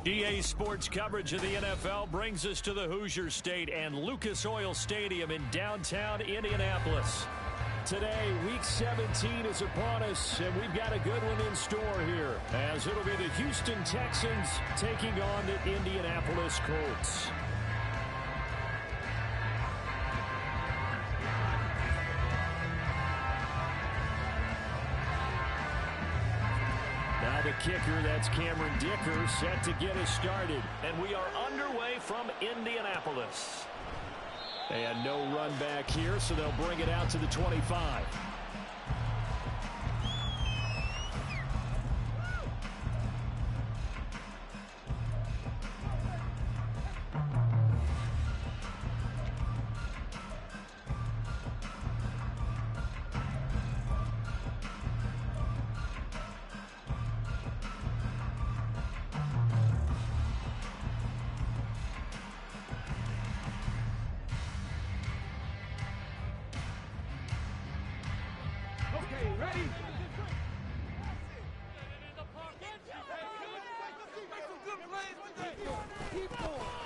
EA Sports coverage of the NFL brings us to the Hoosier State and Lucas Oil Stadium in downtown Indianapolis. Today, Week 17 is upon us, and we've got a good one in store here, as it'll be the Houston Texans taking on the Indianapolis Colts. Now the kicker, that's Cameron Dicker, set to get us started. And we are underway from Indianapolis. And no run back here, so they'll bring it out to the 25.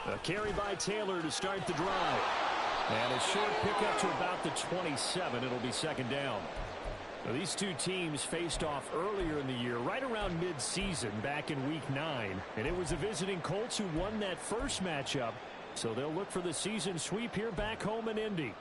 A carry by Taylor to start the drive. And a short pickup to about the 27. It'll be second down. Now, these two teams faced off earlier in the year, right around mid-season, back in Week 9. And it was the visiting Colts who won that first matchup. So they'll look for the season sweep here back home in Indy.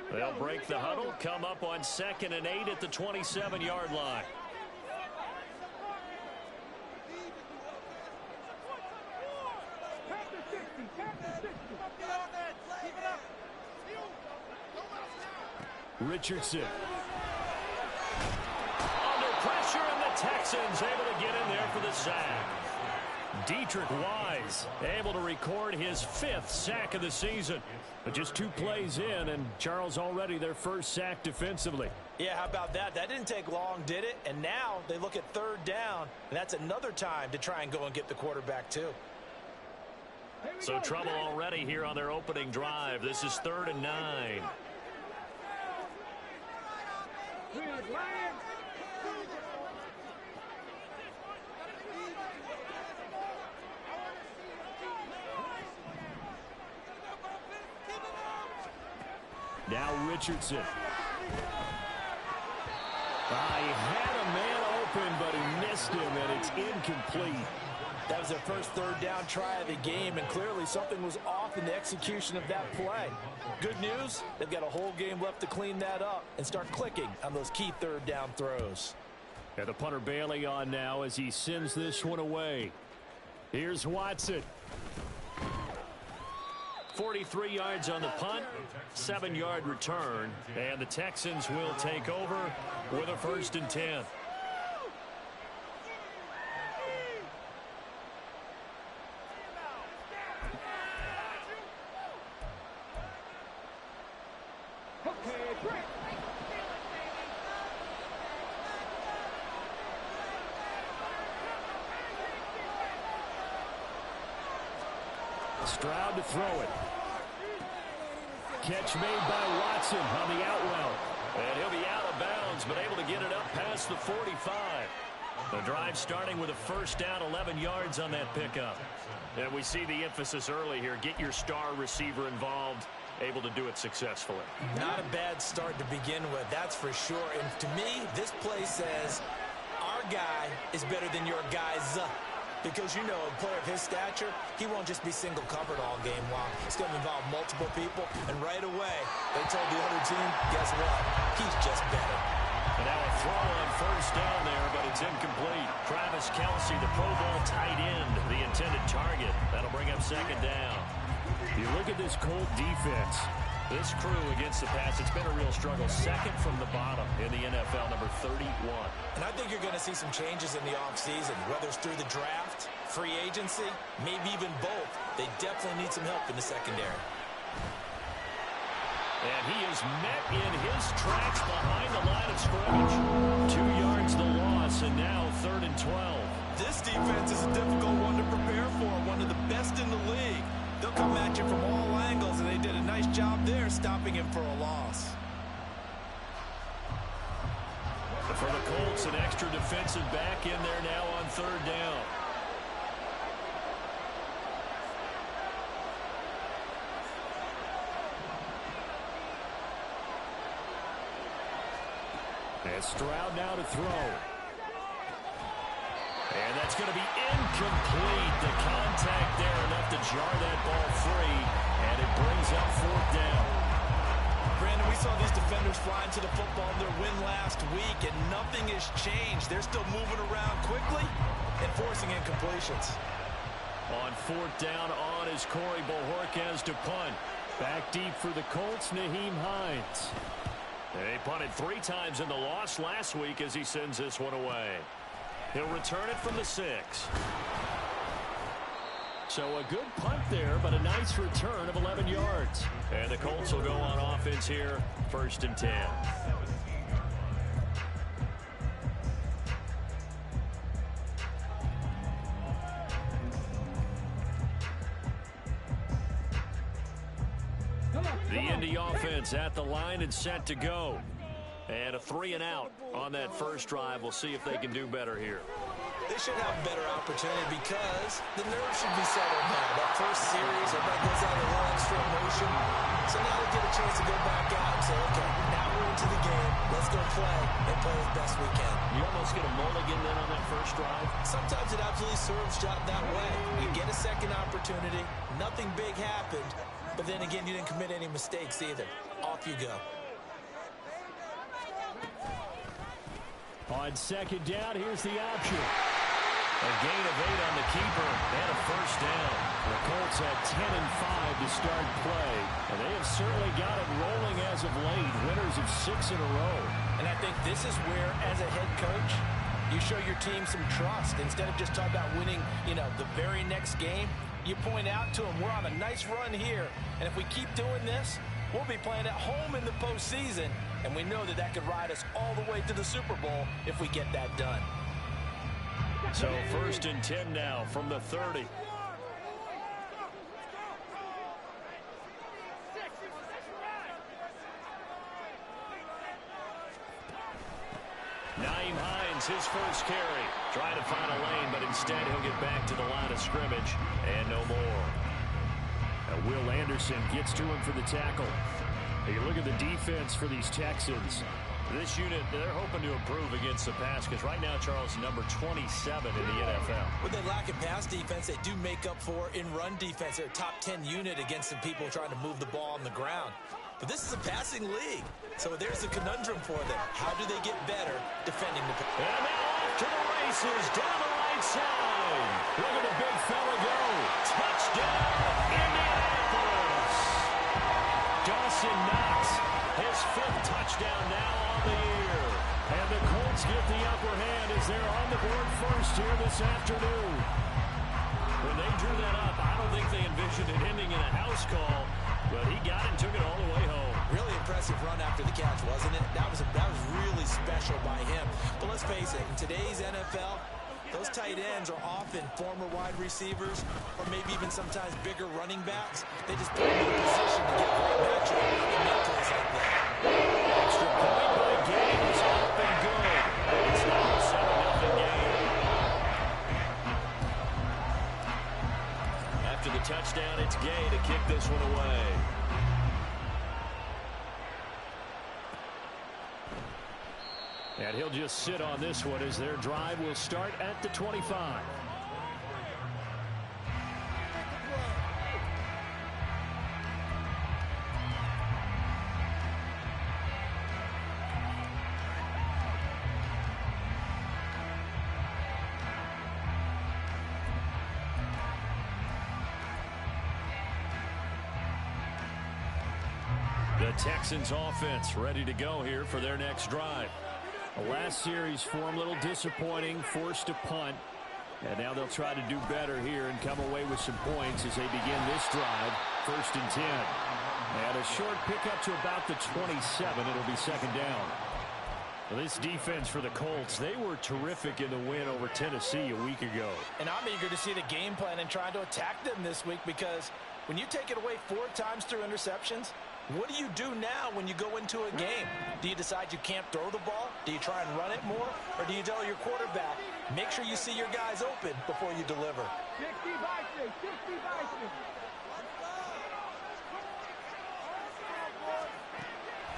They'll break the huddle, come up on 2nd and 8 at the 27-yard line. Richardson. Under pressure, and the Texans able to get in there for the sack. Dietrich Wise able to record his 5th sack of the season. But just 2 plays in, and Charles already their first sack defensively. Yeah, how about that? That didn't take long, did it? And now they look at 3rd down, and that's another time to try and go and get the quarterback too. So trouble already here on their opening drive. This is 3rd and 9. Now Richardson. He had a man open, but he missed him, and it's incomplete. That was their first 3rd down try of the game, and clearly something was off in the execution of that play. Good news, they've got a whole game left to clean that up and start clicking on those key 3rd down throws. And the punter Bailey on now as he sends this one away. Here's Watson. 43 yards on the punt, 7-yard return, and the Texans will take over with a 1st and 10. Stroud to throw it. Catch made by Watson on the out route. And he'll be out of bounds, but able to get it up past the 45. The drive starting with a 1st down, 11 yards on that pickup. And we see the emphasis early here. Get your star receiver involved, able to do it successfully. Not a bad start to begin with, that's for sure. And to me, this play says our guy is better than your guy's. Because, you know, a player of his stature, he won't just be single covered all game long. It's going to involve multiple people. And right away, they told the other team, guess what? He's just better. And now a throw on 1st down there, but it's incomplete. Travis Kelce, the Pro Bowl tight end, the intended target. That'll bring up 2nd down. You look at this Colt defense. This crew against the pass, it's been a real struggle. Second from the bottom in the NFL, number 31. And I think you're going to see some changes in the offseason, whether it's through the draft, free agency, maybe even both. They definitely need some help in the secondary. And he is met in his tracks behind the line of scrimmage. 2 yards the loss, and now 3rd and 12. This defense is a difficult one to prepare for, one of the best in the league. They'll come at you from all angles, and they did a nice job there stopping him for a loss. For the Colts, an extra defensive back in there now on 3rd down. And Stroud now to throw. And that's going to be incomplete. The contact there enough to jar that ball free. And it brings up 4th down. Brandon, we saw these defenders flying to the football in their win last week, and nothing has changed. They're still moving around quickly and forcing incompletions. On 4th down on is Corey Bojorquez to punt. Back deep for the Colts, Nyheim Hines. They punted 3 times in the loss last week as he sends this one away. He'll return it from the 6. So a good punt there, but a nice return of 11 yards. And the Colts will go on offense here, 1st and 10. The Indy offense at the line and set to go. And a 3 and out on that first drive. We'll see if they can do better here. They should have a better opportunity because the nerves should be settled now. That first series, everybody goes out a little extra emotion. So now they get a chance to go back out and say, okay, now we're into the game. Let's go play and play as best we can. You almost get a mulligan then on that first drive. Sometimes it absolutely serves that way. You get a second opportunity. Nothing big happened. But then again, you didn't commit any mistakes either. Off you go. On 2nd down, here's the option. A gain of 8 on the keeper and a 1st down. The Colts had 10 and 5 to start play, and they have certainly got it rolling as of late. Winners of 6 in a row. And I think this is where, as a head coach, you show your team some trust. Instead of just talking about winning, the very next game, you point out to them, we're on a nice run here, and if we keep doing this, we'll be playing at home in the postseason, and we know that could ride us all the way to the Super Bowl if we get that done. So 1st and 10 now from the 30. Nyheim Hines, his first carry. Trying to find a lane, but instead he'll get back to the line of scrimmage and no more. Will Anderson gets to him for the tackle. You look at the defense for these Texans. This unit, they're hoping to improve against the pass because right now, Charles, number 27 in the NFL. When they lack in pass defense, they do make up for in run defense. They're a top 10 unit against some people trying to move the ball on the ground. But this is a passing league, so there's a conundrum for them. How do they get better defending the pass? And now off to the races, down the right side. Look at the big fella go. Touchdown, Indianapolis. Dawson Knox, his 5th touchdown now on the year. And the Colts get the upper hand as they're on the board first here this afternoon. When they drew that up, I don't think they envisioned it ending in a house call, but he got it and took it all the way home. Really impressive run after the catch, wasn't it? That was really special by him. But let's face it, in today's NFL, those tight ends are often former wide receivers or maybe even sometimes bigger running backs. They just put them in a position to get great matchup and make plays like that. Extra point by Gay is up and good. It's now a 7-0 game. After the touchdown, it's Gay to kick this one away. And he'll just sit on this one as their drive will start at the 25. The Texans offense ready to go here for their next drive. The last series for them a little disappointing, forced a punt. And now they'll try to do better here and come away with some points as they begin this drive. 1st and 10. And a short pickup to about the 27. It'll be 2nd down. Well, this defense for the Colts, they were terrific in the win over Tennessee a week ago. And I'm eager to see the game plan and try to attack them this week, because when you take it away 4 times through interceptions, what do you do now when you go into a game? Do you decide you can't throw the ball? Do you try and run it more? Or do you tell your quarterback, make sure you see your guys open before you deliver?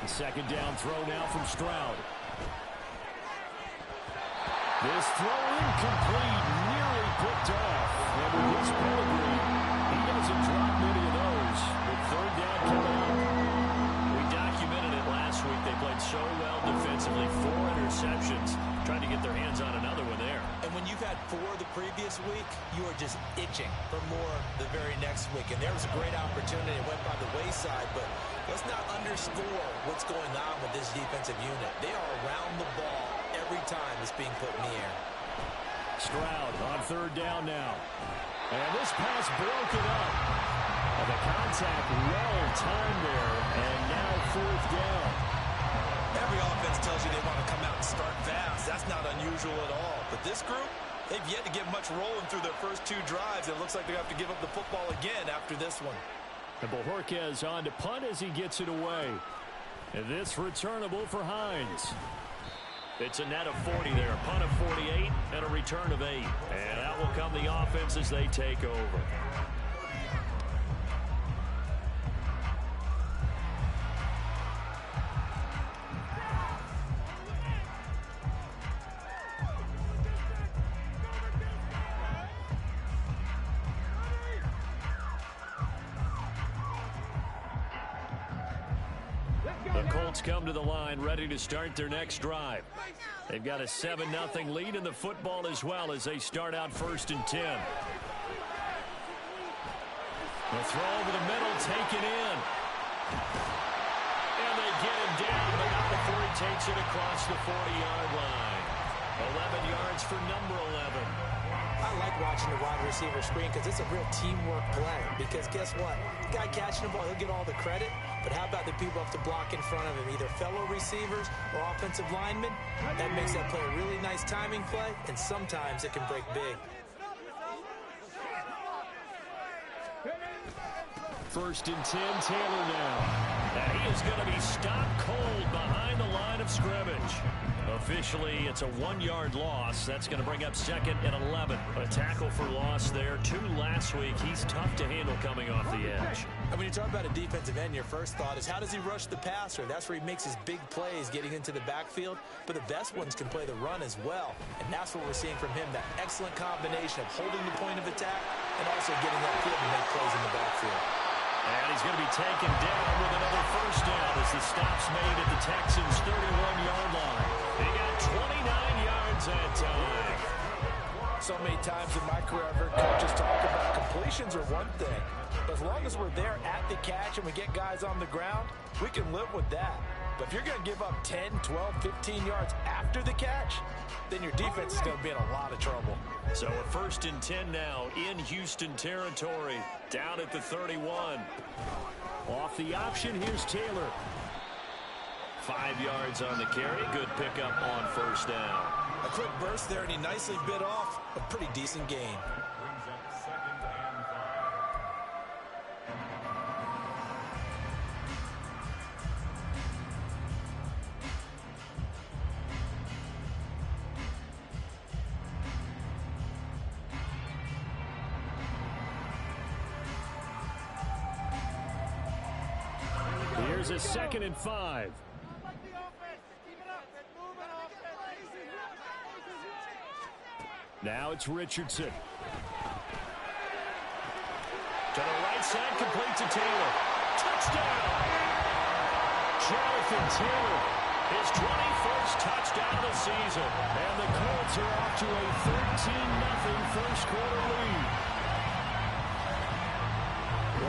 The 2nd down throw now from Stroud. This throw incomplete, nearly picked off. And with his pedigree, he doesn't drop many of those. With 3rd down coming up. We documented it last week. They played so well defensively. 4 interceptions. Trying to get their hands on another one there. And when you've had 4 the previous week, you are just itching for more the very next week. And there was a great opportunity. It went by the wayside, but let's not underscore what's going on with this defensive unit. They are around the ball every time it's being put in the air. Stroud on 3rd down now. And this pass broken up. And the contact well timed there. And now 4th down. Every offense tells you they want to come out and start fast. That's not unusual at all. But this group, they've yet to get much rolling through their first 2 drives. It looks like they have to give up the football again after this one. And Bojorquez on to punt as he gets it away. And this returnable for Hines. It's a net of 40 there. A punt of 48 and a return of 8. And that will come the offense as they take over. Come to the line, ready to start their next drive. They've got a 7-0 lead in the football as well as they start out 1st and 10. The throw over the middle, taken in. And they get him down, but not before he takes it across the 40-yard line. 11 yards for number 11. I like watching the wide receiver screen because it's a real teamwork play. Because guess what? The guy catching the ball, he'll get all the credit. But how about the people up to block in front of him, either fellow receivers or offensive linemen? That makes that play a really nice timing play, and sometimes it can break big. 1st and 10, Taylor now. And he is going to be stopped cold behind the line of scrimmage. Officially, it's a 1-yard loss. That's going to bring up 2nd and 11. A tackle for loss there. 2 last week. He's tough to handle coming off the edge. And when you talk about a defensive end, your first thought is, how does he rush the passer? That's where he makes his big plays getting into the backfield. But the best ones can play the run as well. And that's what we're seeing from him, that excellent combination of holding the point of attack and also getting that field to make plays in the backfield. And he's going to be taken down with another 1st down as the stop's made at the Texans' 31-yard line. They got 29 yards that time. So many times in my career, I've heard coaches talk about completions are one thing. But as long as we're there at the catch and we get guys on the ground, we can live with that. But if you're going to give up 10, 12, 15 yards after the catch, then your defense is going to be in a lot of trouble. So a 1st and 10 now in Houston territory, down at the 31. Off the option, here's Taylor. 5 yards on the carry. Good pickup on 1st down. A quick burst there, and he nicely bit off a pretty decent gain. Here's a 2nd and 5. Now it's Richardson. To the right side, complete to Taylor. Touchdown! Jonathan Taylor, his 21st touchdown of the season. And the Colts are off to a 13-0 first quarter lead.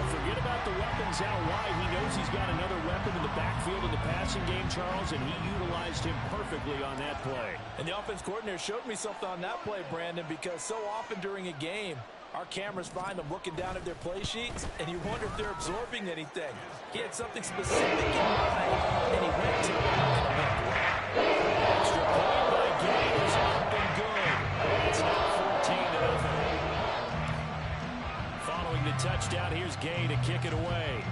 Well, forget about the weapons out wide. He knows he's got another weapon in the backfield in the passing game, Charles, and he utilized him perfectly on that play. And the offense coordinator showed me something on that play, Brandon, because so often during a game, our cameras find them looking down at their play sheets, and you wonder if they're absorbing anything. He had something specific in mind, and he went to it in a big way. Extra point by Gay is up and good. It's now 14-0. Following the touchdown, here's Gay to kick it away.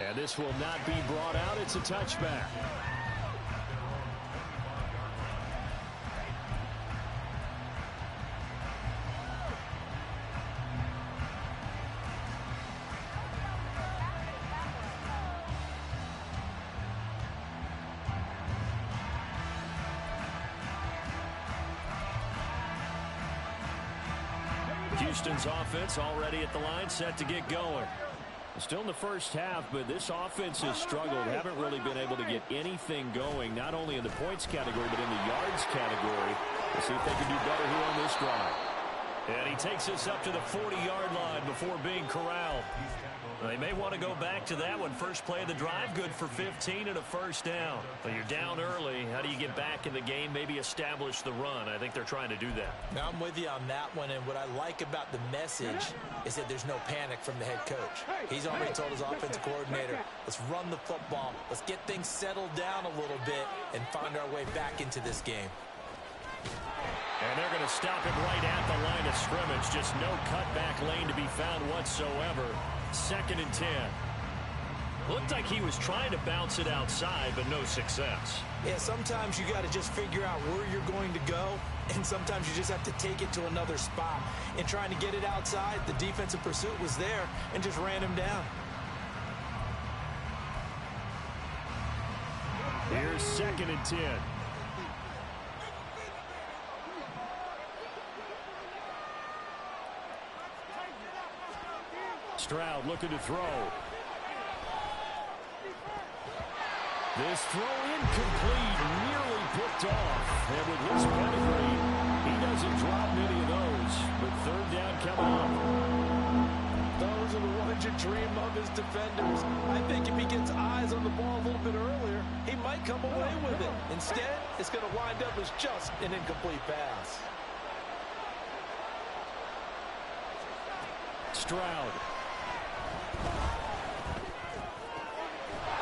And this will not be brought out. It's a touchback. Houston's offense already at the line, set to get going. Still in the first half, but this offense has struggled. Haven't really been able to get anything going, not only in the points category, but in the yards category. We'll see if they can do better here on this drive. And he takes us up to the 40-yard line before being corralled. They may want to go back to that one. First play of the drive, good for 15 and a first down. But you're down early. How do you get back in the game, maybe establish the run? I think they're trying to do that. Now, I'm with you on that one, and what I like about the message is that there's no panic from the head coach. He's already told his offensive coordinator, let's run the football, let's get things settled down a little bit and find our way back into this game. And they're going to stop it right at the line of scrimmage. Just no cutback lane to be found whatsoever. 2nd and 10. Looked like he was trying to bounce it outside, but no success. Yeah, sometimes you got to just figure out where you're going to go, and sometimes you just have to take it to another spot. And trying to get it outside, the defensive pursuit was there and just ran him down. Here's 2nd and 10. Stroud looking to throw. This throw incomplete, nearly picked off. And with his pedigree, he doesn't drop many of those. But 3rd down coming up. Those are the ones you dream of as defenders. I think if he gets eyes on the ball a little bit earlier, he might come away with it. Instead, it's going to wind up as just an incomplete pass. Stroud.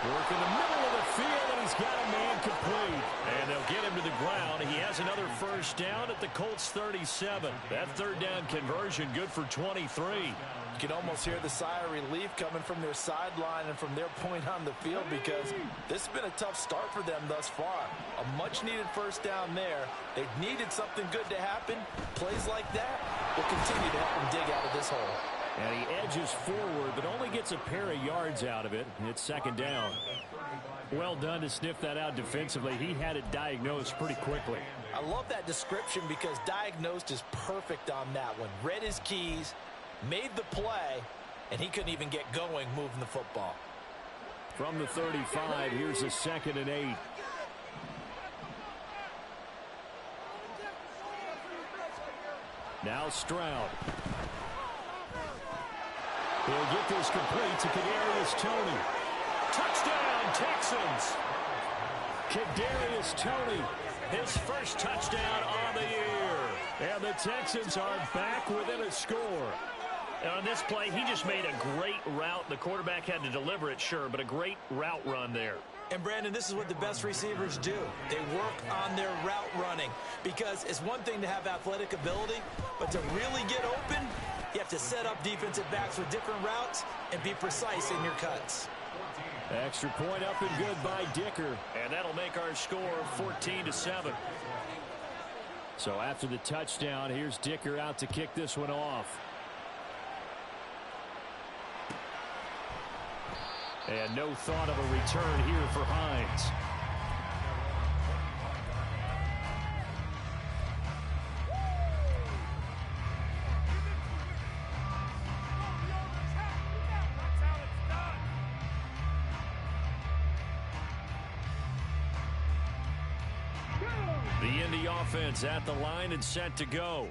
Work in the middle of the field, and he's got a man complete. And they'll get him to the ground. He has another first down at the Colts 37. That 3rd down conversion good for 23. You can almost hear the sigh of relief coming from their sideline and from their point on the field, because this has been a tough start for them thus far. A much-needed first down there. They've needed something good to happen. Plays like that will continue to help them dig out of this hole. And he edges forward, but only gets a pair of yards out of it. It's 2nd down. Well done to sniff that out defensively. He had it diagnosed pretty quickly. I love that description because diagnosed is perfect on that one. Read his keys, made the play, and he couldn't even get going moving the football. From the 35, here's a 2nd and 8. Now Stroud. He'll get this complete to Kadarius Toney. Touchdown, Texans! Kadarius Toney, his first touchdown on the year. And the Texans are back within a score. And on this play, he just made a great route. The quarterback had to deliver it, sure, but a great route run there. And, Brandon, this is what the best receivers do. They work on their route running, because it's one thing to have athletic ability, but to really get open, you have to set up defensive backs with different routes and be precise in your cuts. Extra point up and good by Dicker. And that'll make our score 14-7. So after the touchdown, here's Dicker out to kick this one off. And no thought of a return here for Hines. The Indy offense at the line and set to go.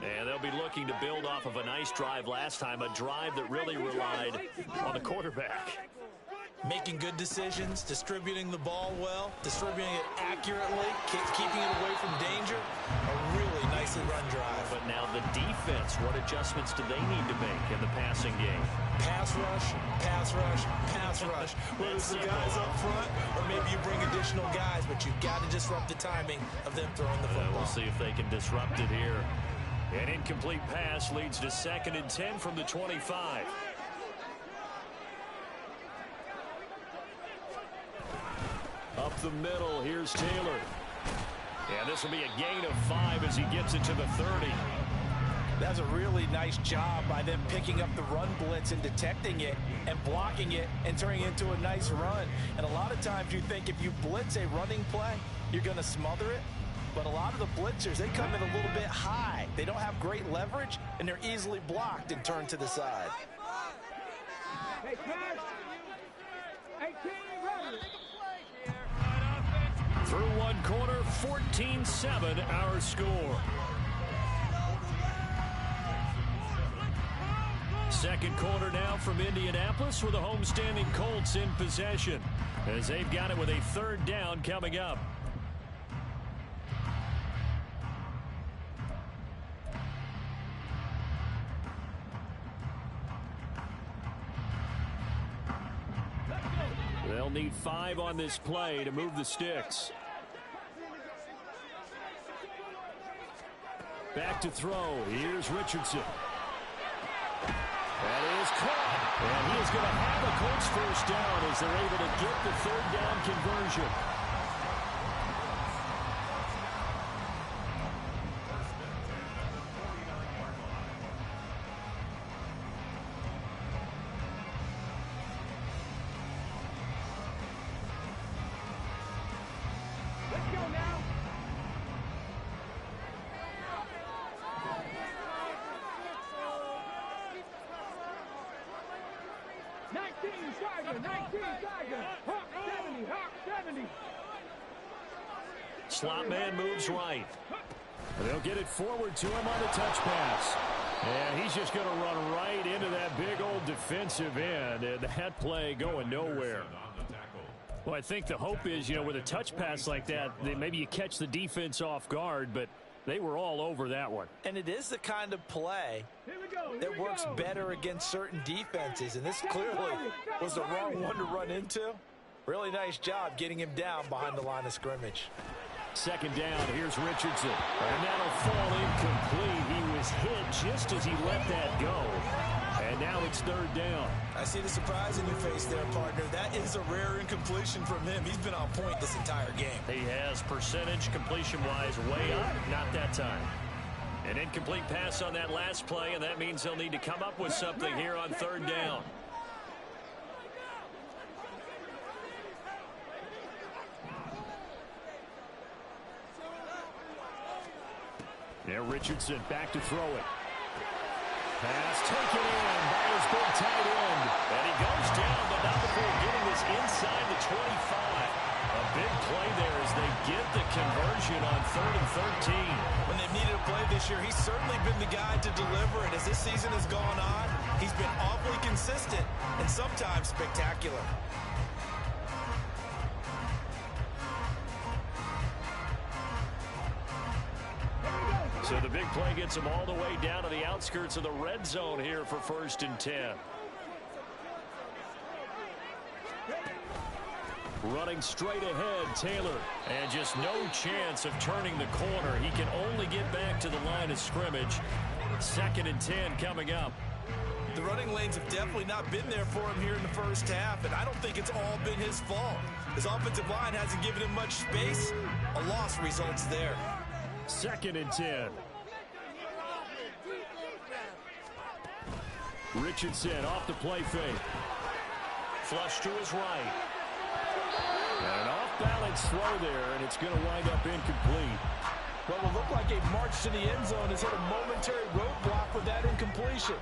And they'll be looking to build off of a nice drive last time, a drive that really relied on the quarterback. Making good decisions, distributing the ball well, distributing it accurately, keeping it away from danger. A really nicely run drive. But now the defense, what adjustments do they need to make in the passing game? Pass rush, pass rush, pass rush. Whether it's the guys up front or maybe you bring additional guys, but you've got to disrupt the timing of them throwing the football. We'll see if they can disrupt it here. An incomplete pass leads to 2nd and 10 from the 25. Up the middle, here's Taylor. And this will be a gain of 5 as he gets it to the 30. That's a really nice job by them picking up the run blitz and detecting it and blocking it and turning it into a nice run. And a lot of times you think if you blitz a running play, you're going to smother it. But a lot of the blitzers, they come in a little bit high. They don't have great leverage, and they're easily blocked and turned to the side. Through one quarter, 14-7 our score. Second quarter now from Indianapolis with the homestanding Colts in possession as they've got it with a 3rd down coming up. They'll need 5 on this play to move the sticks. Back to throw. Here's Richardson. That is caught. And he is going to have a Colts 1st down as they're able to get the 3rd down conversion. Slot man moves right. They'll get it forward to him on the touch pass. And he's just going to run right into that big old defensive end. And that play going nowhere. Well, I think the hope is, with a touch pass like that, maybe you catch the defense off guard, but they were all over that one. And it is the kind of play that works better against certain defenses. And this clearly was the wrong one to run into. Really nice job getting him down behind the line of scrimmage. 2nd down, here's Richardson. And that'll fall incomplete. He was hit just as he let that go. And now it's 3rd down. I see the surprise in your face there, partner. That is a rare incompletion from him. He's been on point this entire game. He has, percentage completion-wise way up. Not that time. An incomplete pass on that last play, and that means they'll need to come up with something here on 3rd down. Now Richardson back to throw it. Pass taken in by his big tight end. And he goes down, but not before getting this inside the 25. A big play there as they get the conversion on 3rd and 13. When they've needed a play this year, he's certainly been the guy to deliver it. As this season has gone on, he's been awfully consistent and sometimes spectacular. So the big play gets them all the way down to the outskirts of the red zone here for 1st and 10. Running straight ahead, Taylor. And just no chance of turning the corner. He can only get back to the line of scrimmage. 2nd and 10 coming up. The running lanes have definitely not been there for him here in the 1st half, and I don't think it's all been his fault. His offensive line hasn't given him much space. A loss results there. 2nd and 10. Richardson off the play fake. Flush to his right. And an off-balance throw there, and it's going to wind up incomplete. Well, it looked like a march to the end zone has hit a momentary roadblock with that incompletion.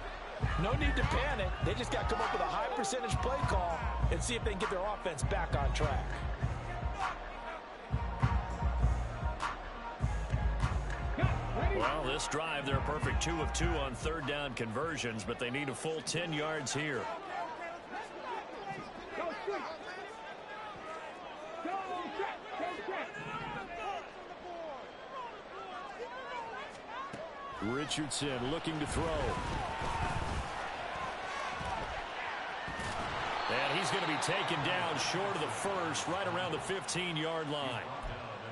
No need to panic. They just got to come up with a high percentage play call and see if they can get their offense back on track. Well, Well, this drive, they're a perfect 2 of 2 on third down conversions, but they need a full 10 yards here. Richardson looking to throw. And he's going to be taken down short of the first, right around the 15-yard line.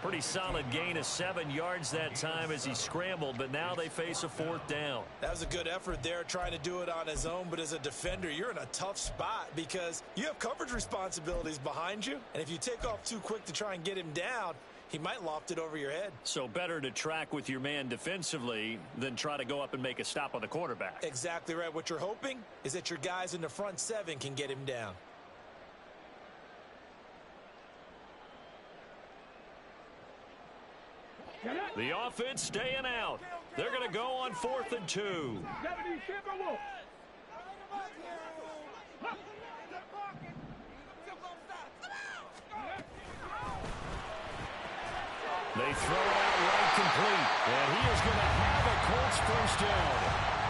Pretty solid gain of 7 yards that time as he scrambled, but now they face a 4th down. That was a good effort there, trying to do it on his own, but as a defender, you're in a tough spot because you have coverage responsibilities behind you, and if you take off too quick to try and get him down, he might loft it over your head. So better to track with your man defensively than try to go up and make a stop on the quarterback. Exactly right. What you're hoping is that your guys in the front 7 can get him down. The offense staying out. They're going to go on 4th and 2. They throw it out right complete. And he is going to have a Colts first down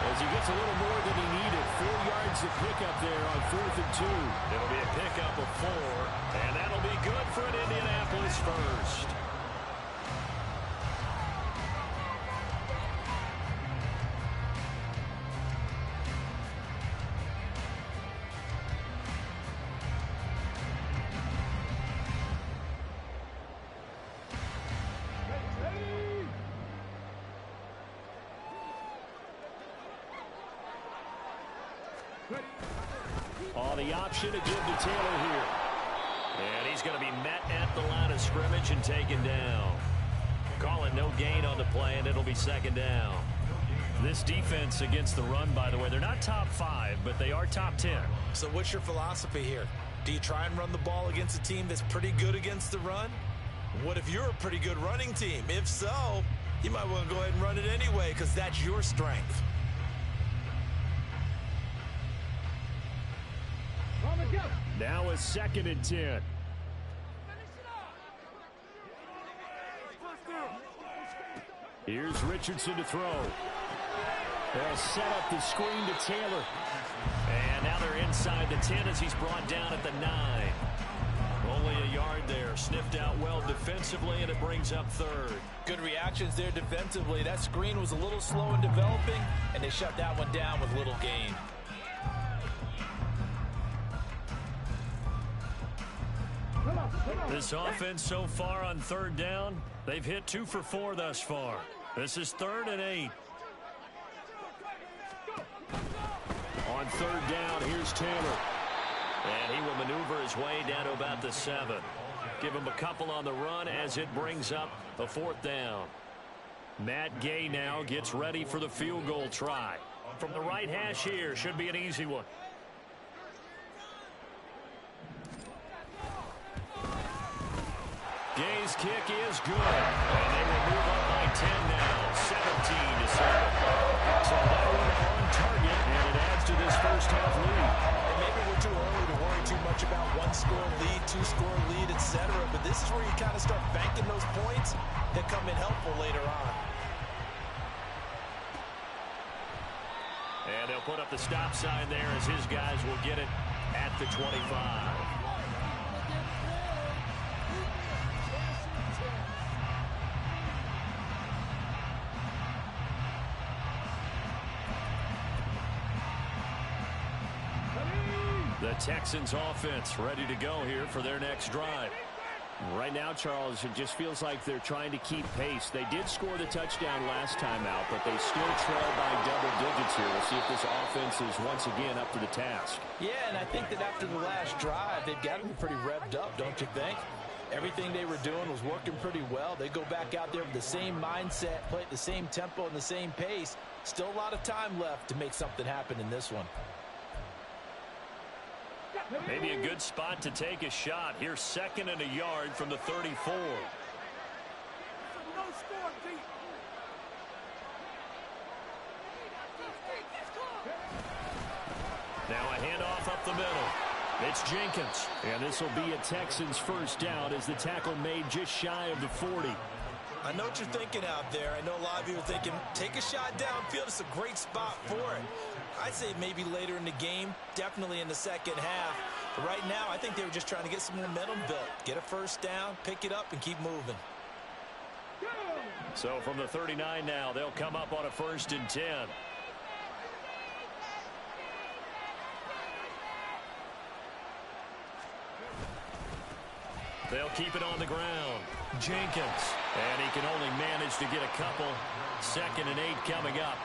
as he gets a little more than he needed. 4 yards of pickup there on 4th and 2. It'll be a pickup of 4, and that'll be good for an Indianapolis first. The option to give to Taylor here. And he's going to be met at the line of scrimmage and taken down. Call it no gain on the play, and it'll be 2nd down. This defense against the run, by the way, they're not top 5, but they are top 10. So what's your philosophy here? Do you try and run the ball against a team that's pretty good against the run? What if you're a pretty good running team? If so, you might want to go ahead and run it anyway because that's your strength. Now a 2nd and 10. Here's Richardson to throw. They'll set up the screen to Taylor. And now they're inside the 10 as he's brought down at the 9. Only a yard there. Sniffed out well defensively, and it brings up 3rd. Good reactions there defensively. That screen was a little slow in developing, and they shut that one down with little gain. This offense so far on 3rd down, they've hit 2 for 4 thus far. This is 3rd and 8. On 3rd down, here's Taylor. And he will maneuver his way down to about the 7. Give him a couple on the run as it brings up a 4th down. Matt Gay now gets ready for the field goal try. From the right hash here, should be an easy one. Gay's kick is good, and they will move up by 10 now, 17-7. So that one on target, and it adds to this first half lead. And maybe we're too early to worry too much about 1-score lead, 2-score lead, etc. But this is where you kind of start banking those points that come in helpful later on. And they'll put up the stop sign there as his guys will get it at the 25. The Texans offense ready to go here for their next drive. Right now, Charles, it just feels like they're trying to keep pace. They did score the touchdown last time out, but they still trail by double digits here. We'll see if this offense is once again up to the task. Yeah, and I think that after the last drive, they've got to be pretty revved up, don't you think? Everything they were doing was working pretty well. They go back out there with the same mindset, play at the same tempo and the same pace. Still a lot of time left to make something happen in this one. Maybe a good spot to take a shot. Here's 2nd and a yard from the 34. Now a handoff up the middle. It's Jenkins. And this will be a Texans first down as the tackle made just shy of the 40. I know what you're thinking out there. I know a lot of you are thinking, take a shot downfield. It's a great spot for it. I'd say maybe later in the game, definitely in the second half. But right now, I think they were just trying to get some momentum built. Get a first down, pick it up, and keep moving. So from the 39 now, they'll come up on a 1st and 10. They'll keep it on the ground. Jenkins. And he can only manage to get a couple. 2nd and 8 coming up.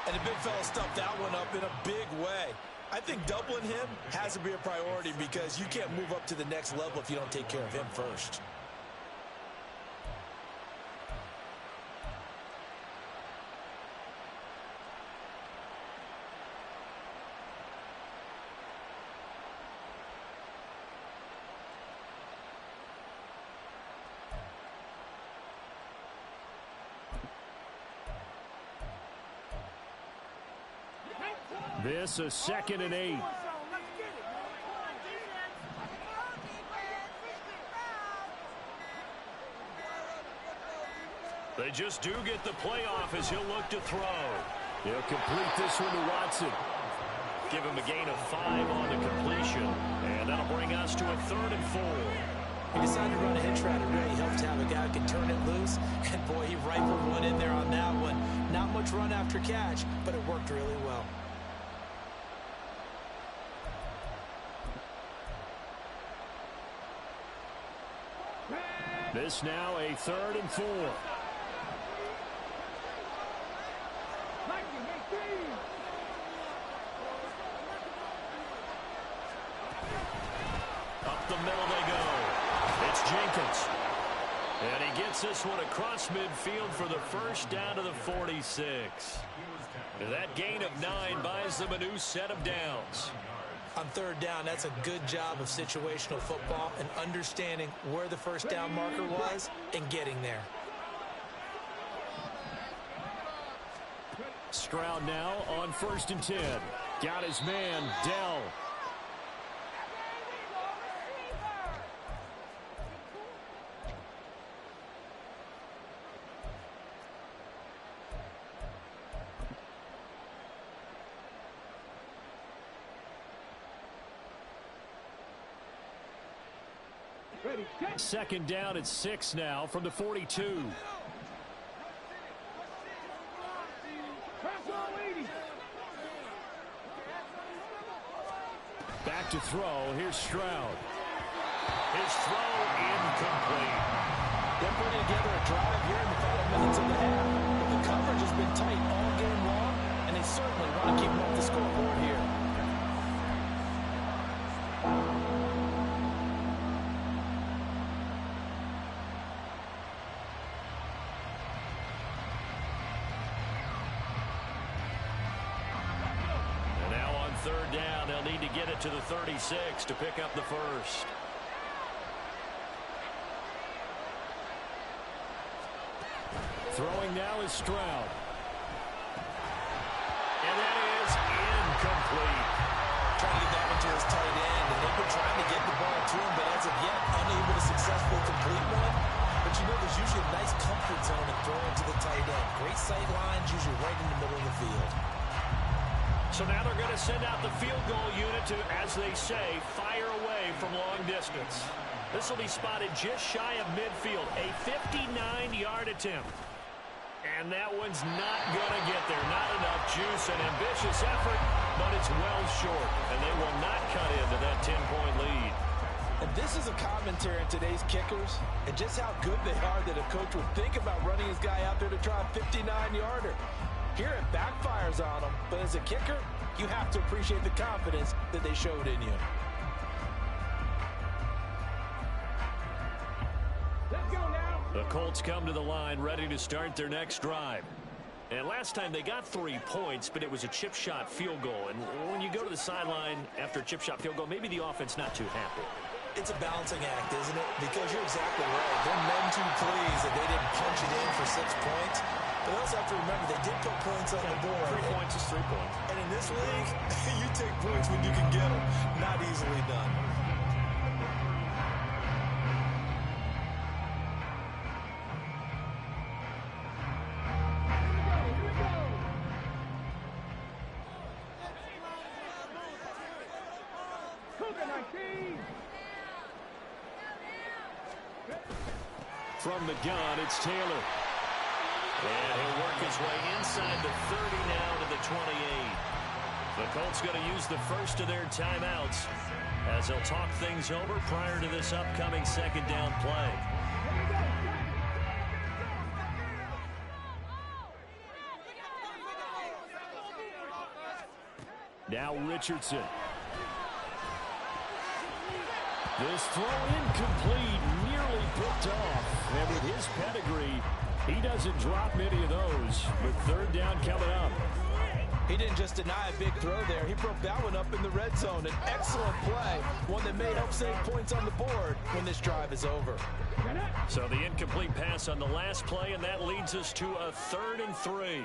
And the big fella stuffed that one up in a big way. I think doubling him has to be a priority because you can't move up to the next level if you don't take care of him first. This is 2nd and 8. They just do get the playoff as he'll look to throw. He'll complete this one to Watson. Give him a gain of 5 on the completion. And that'll bring us to a 3rd and 4. He decided to run a hitch route. It really helps to have a guy who can turn it loose. And, boy, he rifled one in there on that one. Not much run after catch, but it worked really well. This now a 3rd and 4. Up the middle they go. It's Jenkins. And he gets this one across midfield for the first down to the 46. That gain of 9 buys them a new set of downs. On 3rd down, that's a good job of situational football and understanding where the first down marker was and getting there. Stroud now on 1st and 10. Got his man, Dell. Second down at 6 now from the 42. Back to throw. Here's Stroud. His throw incomplete. They're putting together a drive here in the final minutes of the half. But the coverage has been tight all game long, and they certainly want to keep them off the scoreboard here. Get it to the 36 to pick up the first. Throwing now is Stroud. And that is incomplete. Trying to get that one to his tight end, and they've been trying to get the ball to him, but as of yet, unable to successfully complete one. But you know, there's usually a nice comfort zone in throwing to the tight end. Great sight lines, usually right in the middle of the field. So now they're going to send out the field goal unit to, as they say, fire away from long distance. This will be spotted just shy of midfield, a 59-yard attempt. And that one's not going to get there. Not enough juice, an ambitious effort, but it's well short. And they will not cut into that 10-point lead. And this is a commentary on today's kickers and just how good they are that a coach would think about running his guy out there to try a 59-yarder. Here it backfires on them, but as a kicker, you have to appreciate the confidence that they showed in you. Let's go now. The Colts come to the line ready to start their next drive. And last time they got 3 points, but it was a chip shot field goal. And when you go to the sideline after a chip shot field goal, maybe the offense not too happy. It's a balancing act, isn't it? Because you're exactly right. They're none too pleased that they didn't punch it in for 6 points. But they also have to remember they did put points on the board. 3 points is 3 points. And in this league, you take points when you can get them. Not easily done. From the gun, it's Taylor. And he'll work his way inside the 30 now to the 28. The Colts going to use the first of their timeouts as they'll talk things over prior to this upcoming second down play. Now Richardson. This throw incomplete, nearly picked off. And with his pedigree, he doesn't drop many of those. But third down coming up. He didn't just deny a big throw there. He broke that one up in the red zone. An excellent play. One that may help save points on the board when this drive is over. So the incomplete pass on the last play, and that leads us to a 3rd and 3.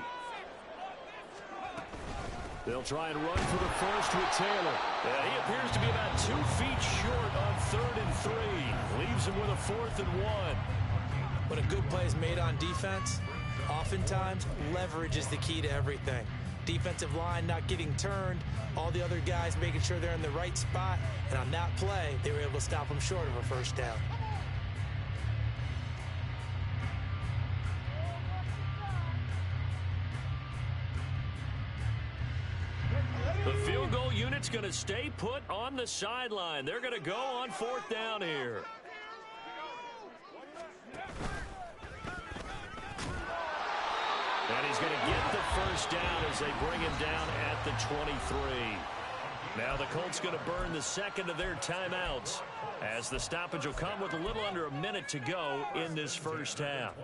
They'll try and run for the first with Taylor. Yeah, he appears to be about 2 feet short on 3rd and 3. Leaves him with a 4th and 1. When a good play is made on defense, oftentimes leverage is the key to everything. Defensive line not getting turned, all the other guys making sure they're in the right spot, and on that play, they were able to stop them short of a first down. The field goal unit's going to stay put on the sideline. They're going to go on 4th down here. And he's going to get the first down as they bring him down at the 23. Now the Colts going to burn the second of their timeouts as the stoppage will come with a little under a minute to go in this first half.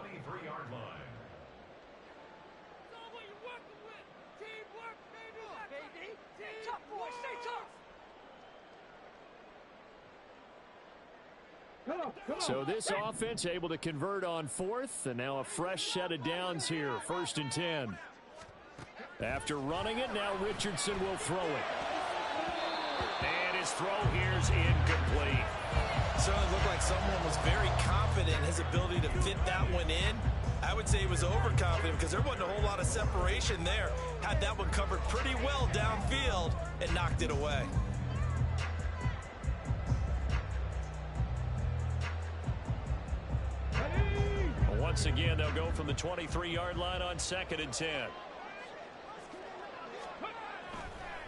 So this offense able to convert on 4th, and now a fresh set of downs here, 1st and 10. After running it, now Richardson will throw it. And his throw here's incomplete. Certainly looked like someone was very confident in his ability to fit that one in. I would say he was overconfident because there wasn't a whole lot of separation there. Had that one covered pretty well downfield and knocked it away. Once again, they'll go from the 23-yard line on 2nd and 10.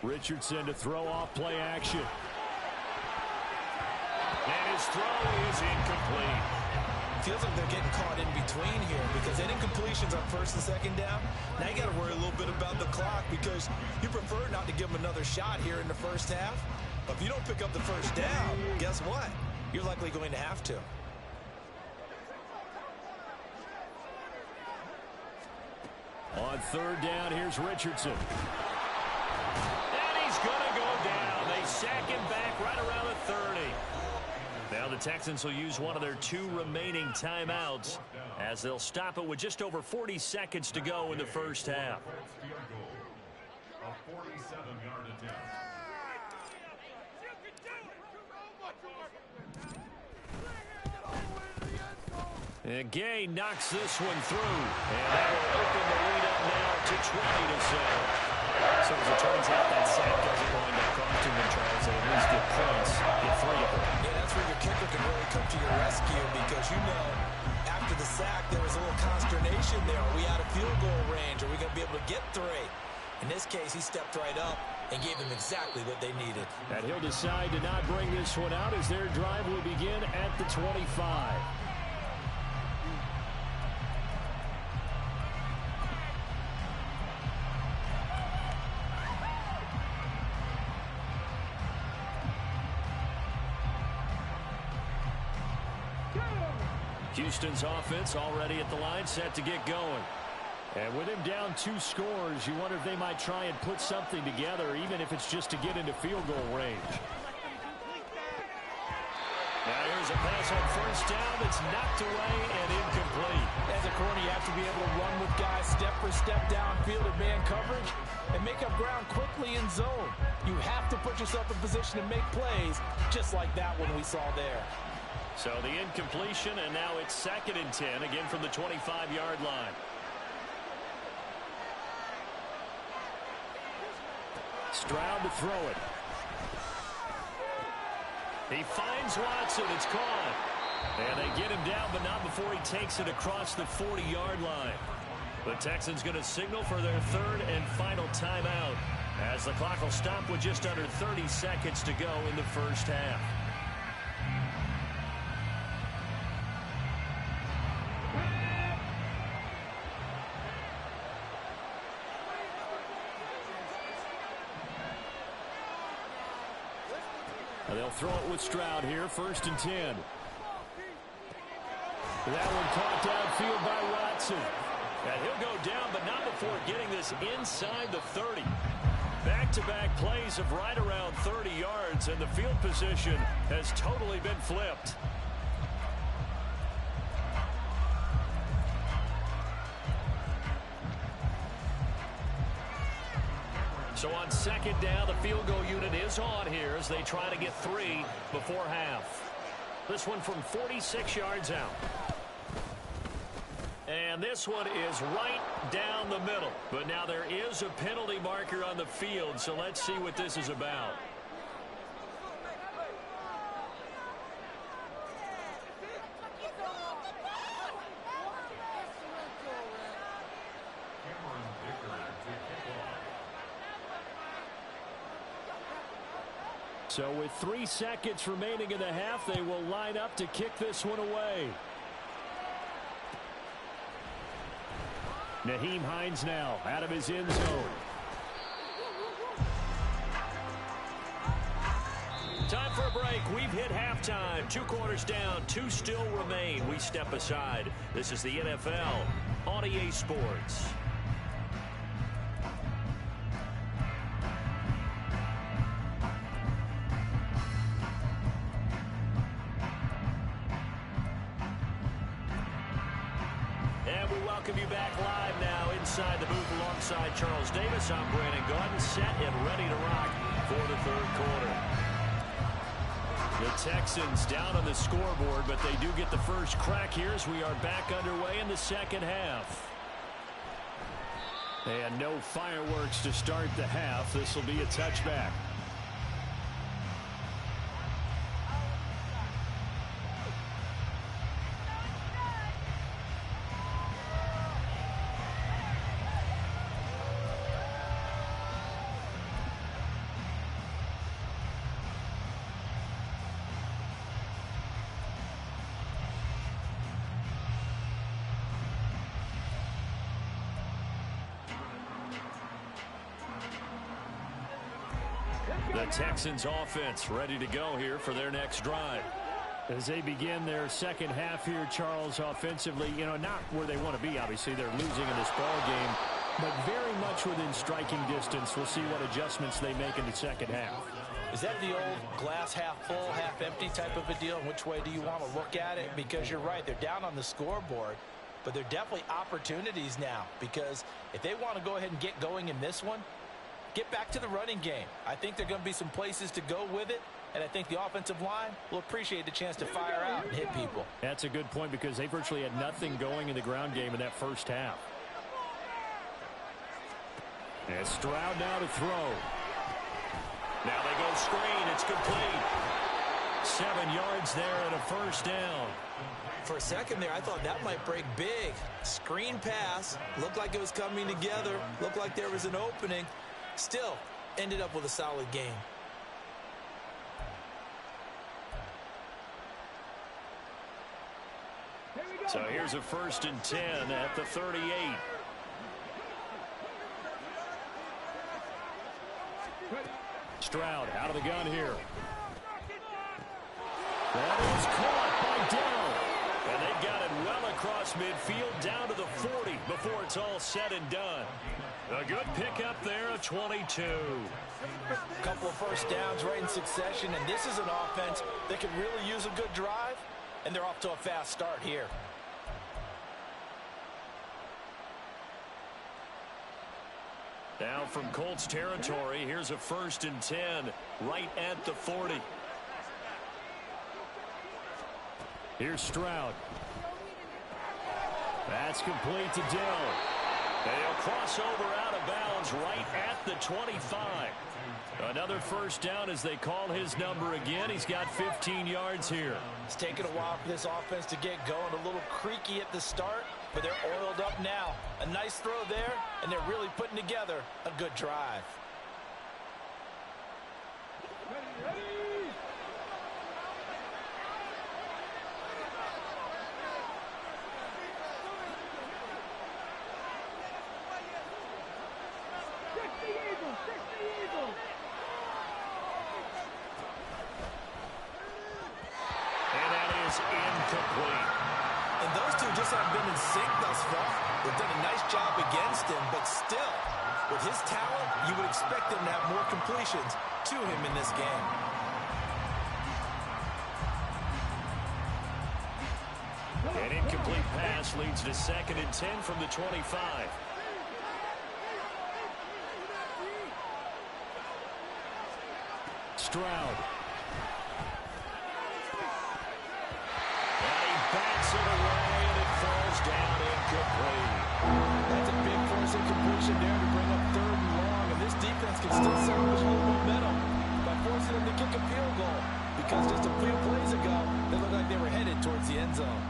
Richardson to throw off play action. And his throw is incomplete. Feels like they're getting caught in between here because they didn't completions on 1st and 2nd down. Now you got to worry a little bit about the clock because you prefer not to give them another shot here in the first half. But if you don't pick up the first down, guess what? You're likely going to have to. On 3rd down, here's Richardson. And he's going to go down. They sack him back right around the 30. Now the Texans will use one of their 2 remaining timeouts as they'll stop it with just over 40 seconds to go in the first half. A 47-yard attempt. And Gay knocks this one through. And that will open the lead up now to 20-7. So as it turns out, that sack doesn't wind up costing them, Charles. They at least get points, get 3 of them. Yeah, that's where your kicker can really come to your rescue because, you know, after the sack, there was a little consternation there. Are we out of field goal range? Are we going to be able to get 3? In this case, he stepped right up and gave them exactly what they needed. And he'll decide to not bring this one out as their drive will begin at the 25. Houston's offense already at the line, set to get going. And with him down 2 scores, you wonder if they might try and put something together, even if it's just to get into field goal range. Now here's a pass on 1st down that's knocked away and incomplete. As a corner, you have to be able to run with guys step for step downfield in man coverage and make up ground quickly in zone. You have to put yourself in position to make plays just like that one we saw there. So the incompletion, and now it's 2nd and 10, again from the 25-yard line. Stroud to throw it. He finds Watson. It's caught. And they get him down, but not before he takes it across the 40-yard line. The Texans going to signal for their third and final timeout as the clock will stop with just under 30 seconds to go in the first half. They'll throw it with Stroud here, 1st and 10. That one caught downfield by Watson. And he'll go down, but not before getting this inside the 30. Back-to-back plays of right around 30 yards, and the field position has totally been flipped. So on 2nd down, the field goal unit is on here as they try to get 3 before half. This one from 46 yards out. And this one is right down the middle. But now there is a penalty marker on the field, so let's see what this is about. So with 3 seconds remaining in the half, they will line up to kick this one away. Nyheim Hines now out of his end zone. Time for a break. We've hit halftime. 2 quarters down. 2 still remain. We step aside. This is the NFL on EA Sports. Welcome you back live now inside the booth alongside Charles Davis. I'm Brandon Gaudin, set and ready to rock for the 3rd quarter. The Texans down on the scoreboard, but they do get the first crack here as we are back underway in the 2nd half. And no fireworks to start the half. This will be a touchback. The Texans offense ready to go here for their next drive. As they begin their 2nd half here, Charles, offensively, not where they want to be. Obviously, they're losing in this ball game, but very much within striking distance. We'll see what adjustments they make in the 2nd half. Is that the old glass half full, half empty type of a deal? And which way do you want to look at it? Because you're right, they're down on the scoreboard, but they're definitely opportunities now. Because if they want to go ahead and get going in this one, get back to the running game. I think there are going to be some places to go with it, and I think the offensive line will appreciate the chance to fire out and hit people. That's a good point because they virtually had nothing going in the ground game in that first half. And Stroud now to throw. Now they go screen. It's complete. 7 yards there and a first down. For a second there, I thought that might break big. Screen pass. Looked like it was coming together. Looked like there was an opening. Still ended up with a solid game. So here's a 1st and 10 at the 38. Stroud out of the gun here. That is caught by Dell. And they've got it well across midfield down to the 40 before it's all said and done. A good pickup there, a 22. A couple of first downs right in succession, and this is an offense that could really use a good drive, and they're off to a fast start here. Now from Colts territory, here's a 1st and 10 right at the 40. Here's Stroud. That's complete to Dell. They'll cross over out of bounds right at the 25. Another first down as they call his number again. He's got 15 yards here. It's taken a while for this offense to get going. A little creaky at the start, but they're oiled up now. A nice throw there, and they're really putting together a good drive. Incomplete. And those two just haven't been in sync thus far. They've done a nice job against him, but still, with his talent, you would expect them to have more completions to him in this game. An incomplete pass leads to 2nd and 10 from the 25. Stroud. Backs it away, and it falls down incomplete. That's a big force incompletion there to bring up 3rd and long, and this defense can still salvage a little momentum by forcing them to kick a field goal, because just a few plays ago, they looked like they were headed towards the end zone.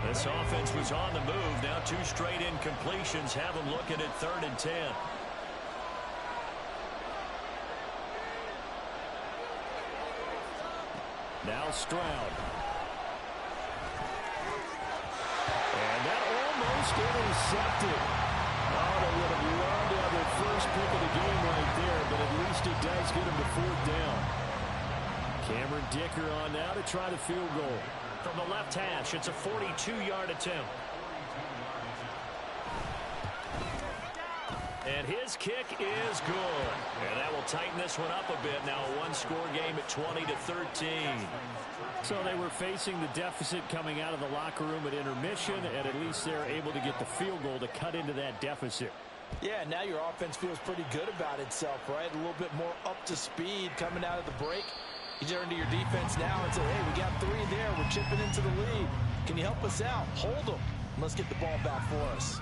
This offense was on the move. Now 2 straight incompletions have them looking at 3rd and 10. Now Stroud. And that almost intercepted. Oh, they would have loved to have their first pick of the game right there, but at least it does get them to 4th down. Cameron Dicker on now to try the field goal. From the left hash, it's a 42-yard attempt. And his kick is good. And that will tighten this one up a bit. Now a one-score game at 20-13. So they were facing the deficit coming out of the locker room at intermission, and at least they're able to get the field goal to cut into that deficit. Yeah, now your offense feels pretty good about itself, right? A little bit more up to speed coming out of the break. You turn to your defense now and say, hey, we got 3 there. We're chipping into the lead. Can you help us out? Hold them. Let's get the ball back for us.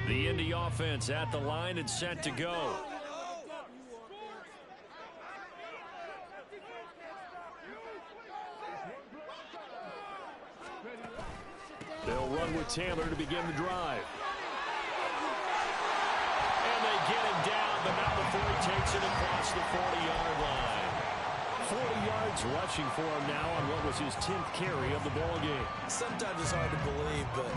The Indy offense at the line and set to go. They'll run with Taylor to begin the drive. And they get him down, but not before he takes it across the 40-yard line. 40 yards rushing for him now on what was his 10th carry of the ball game. Sometimes it's hard to believe, but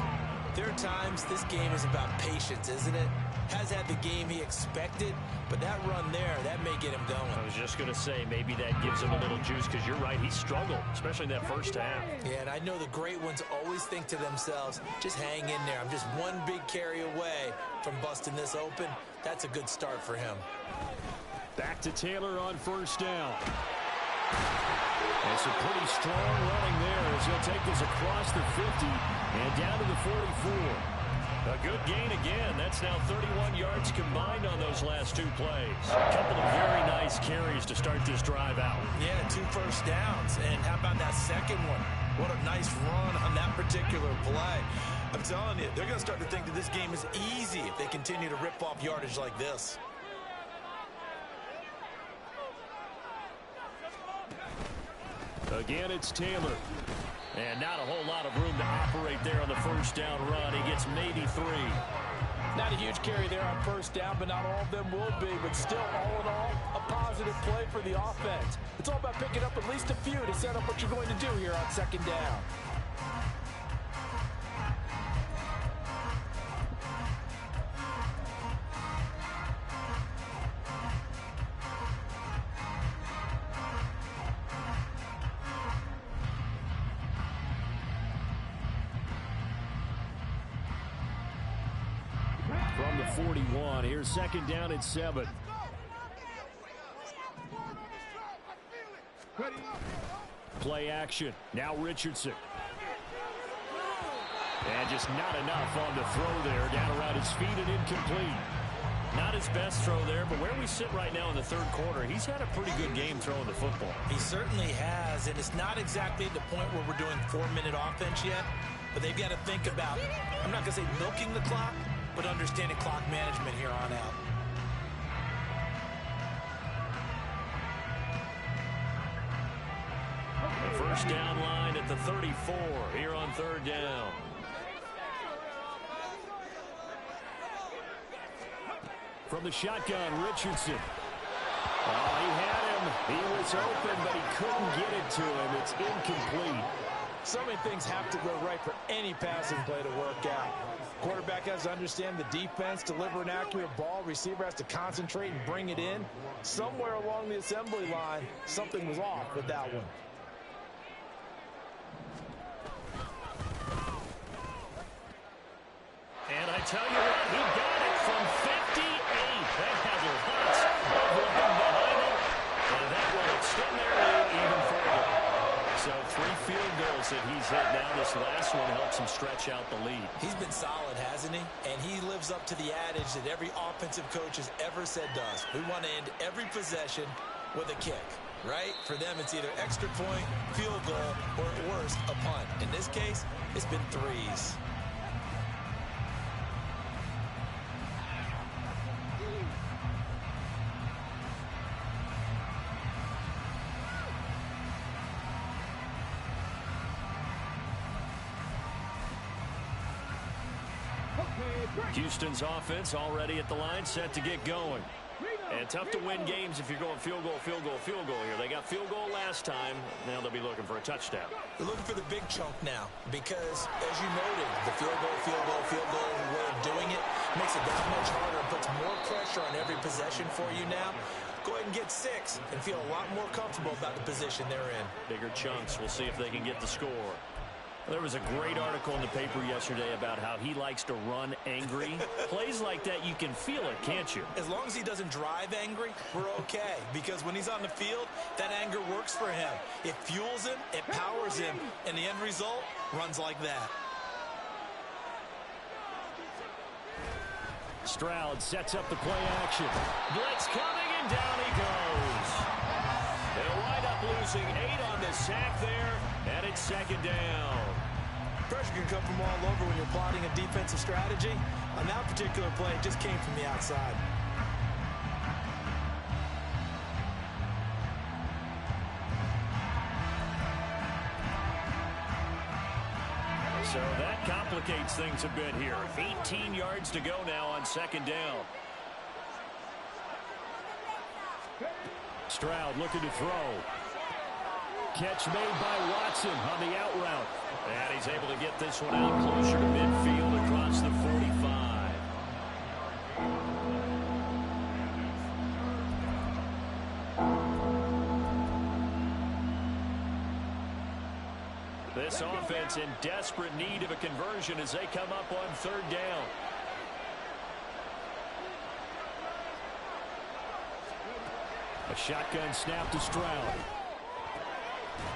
there are times this game is about patience, isn't it? Has had the game he expected, but that run there, that may get him going. I was just going to say, maybe that gives him a little juice, because you're right, he struggled, especially in that first half. Yeah, and I know the great ones always think to themselves, just hang in there. I'm just one big carry away from busting this open. That's a good start for him. Back to Taylor on 1st down. It's a pretty strong running there as he'll take this across the 50 and down to the 44. A good gain again. That's now 31 yards combined on those last 2 plays. A couple of very nice carries to start this drive out. Yeah, 2 first downs. And how about that second one? What a nice run on that particular play. I'm telling you, they're going to start to think that this game is easy if they continue to rip off yardage like this. Again, it's Taylor. And not a whole lot of room to operate there on the first down run. He gets maybe 3. Not a huge carry there on first down, but not all of them will be. But still, all in all, a positive play for the offense. It's all about picking up at least a few to set up what you're going to do here on second down. the 41. Here's second down at 7. Play action. Now Richardson. And just not enough on the throw there. Down around his feet and incomplete. Not his best throw there, but where we sit right now in the third quarter, he's had a pretty good game throwing the football. He certainly has, and it's not exactly at the point where we're doing 4-minute offense yet, but they've got to think about, I'm not going to say milking the clock, but understanding clock management here on out. The first down line at the 34 here on third down. From the shotgun, Richardson. Oh, he had him. He was open, but he couldn't get it to him. It's incomplete. So many things have to go right for any passing play to work out. Quarterback has to understand the defense, deliver an accurate ball. Receiver has to concentrate and bring it in. Somewhere along the assembly line, something was off with that one. And I tell you what, he got it from 58. That had lots of line behind it. And that will extend their lead even further. So 3 field goals that he's hit now. This last one helps him stretch out the lead. He's been solid, hasn't he? And he lives up to the adage that every offensive coach has ever said to us. We want to end every possession with a kick, right? For them, it's either extra point, field goal, or at worst, a punt. In this case, it's been threes. Houston's offense already at the line, set to get going. And tough to win games if you're going field goal, field goal, field goal here. They got field goal last time. Now they'll be looking for a touchdown. They're looking for the big chunk now because, as you noted, the field goal way of doing it makes it that much harder and puts more pressure on every possession for you now. Go ahead and get 6 and feel a lot more comfortable about the position they're in. Bigger chunks. We'll see if they can get the score. There was a great article in the paper yesterday about how he likes to run angry. Plays like that, you can feel it, can't you? As long as he doesn't drive angry, we're okay. Because when he's on the field, that anger works for him. It fuels him, it powers him, and the end result runs like that. Stroud sets up the play action. Blitz coming, and down he goes. They'll wind up losing 8 on the sack there, and it's second down. Pressure can come from all over when you're plotting a defensive strategy. On that particular play, it just came from the outside. So that complicates things a bit here. 18 yards to go now on second down. Stroud looking to throw. Catch made by Watson on the out route. And he's able to get this one out closer to midfield across the 45. This offense in desperate need of a conversion as they come up on third down. A shotgun snap to Stroud.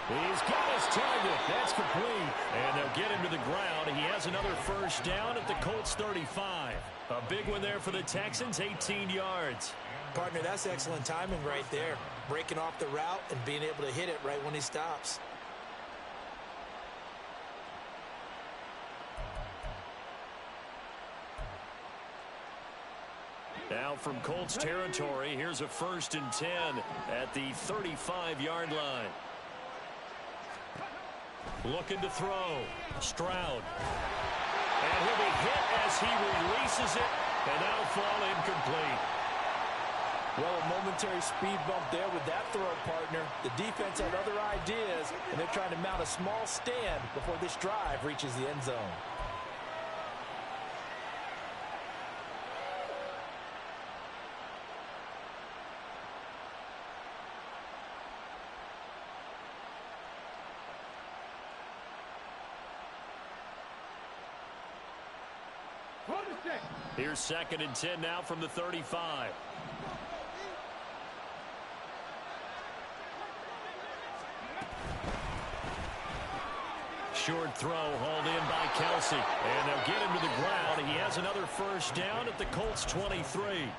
He's got his target. That's complete. And they'll get him to the ground. He has another first down at the Colts 35. A big one there for the Texans, 18 yards. Partner, that's excellent timing right there. Breaking off the route and being able to hit it right when he stops. Now from Colts territory, here's a 1st and 10 at the 35-yard line. Looking to throw. Stroud. And he'll be hit as he releases it, and that'll fall incomplete. Well, a momentary speed bump there with that throw, partner. The defense had other ideas, and they're trying to mount a small stand before this drive reaches the end zone. Here's 2nd and 10 now from the 35. Short throw hauled in by Kelsey. And they'll get him to the ground. He has another first down at the Colts 23.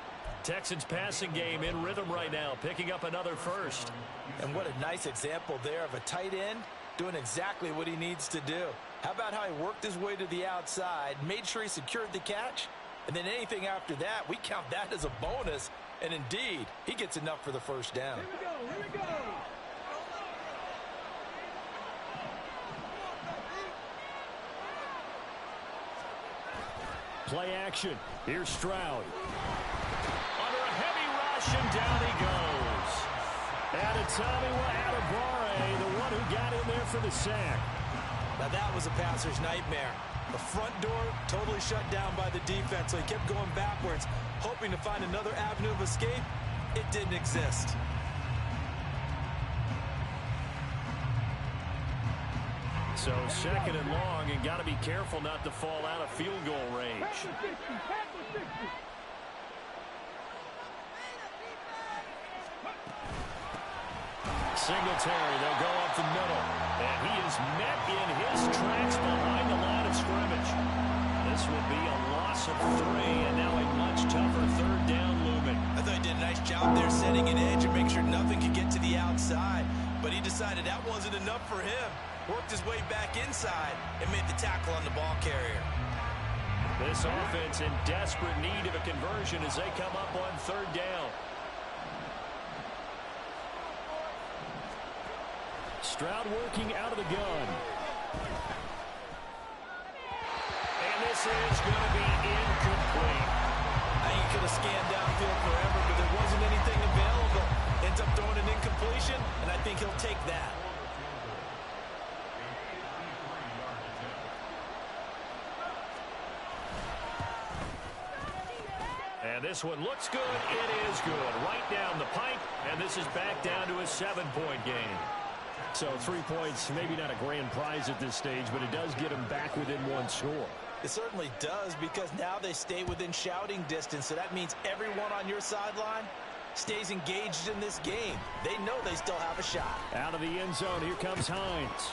Texans passing game in rhythm right now, picking up another first. And what a nice example there of a tight end doing exactly what he needs to do. How about how he worked his way to the outside, made sure he secured the catch, and then anything after that, we count that as a bonus. And indeed, he gets enough for the first down. Here we go. Play action. Here's Stroud. Under a heavy rush, and down he goes. And it's Tommy Adebawore, the one who got in there for the sack. Now that was a passer's nightmare. The front door totally shut down by the defense, so he kept going backwards, hoping to find another avenue of escape. It didn't exist. So 2nd and long, and got to be careful not to fall out of field goal range. Singletary, they'll go up the middle. And he is met in his tracks behind the line of scrimmage. This will be a loss of 3, and now a much tougher 3rd down looming. I thought he did a nice job there setting an edge and make sure nothing could get to the outside. But he decided that wasn't enough for him. Worked his way back inside and made the tackle on the ball carrier. This offense in desperate need of a conversion as they come up on 3rd down. Stroud working out of the gun. And this is going to be incomplete. I think he could have scanned downfield forever, but there wasn't anything available. Ends up throwing an incompletion, and I think he'll take that. And this one looks good. It is good. Right down the pipe, and this is back down to a 7-point game. So 3 points, maybe not a grand prize at this stage, but it does get them back within 1 score. It certainly does, because now they stay within shouting distance, so that means everyone on your sideline stays engaged in this game. They know they still have a shot. Out of the end zone, here comes Hines.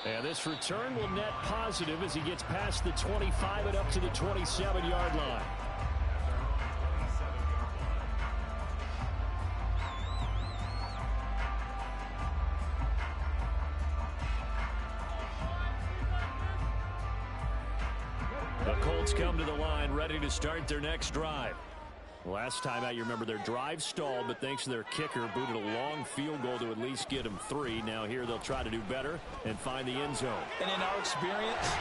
And this return will net positive as he gets past the 25 and up to the 27-yard line. The Colts come to the line ready to start their next drive. Last time out, you remember their drive stalled, but thanks to their kicker, booted a long field goal to at least get them 3. Now here they'll try to do better and find the end zone. And in our experience,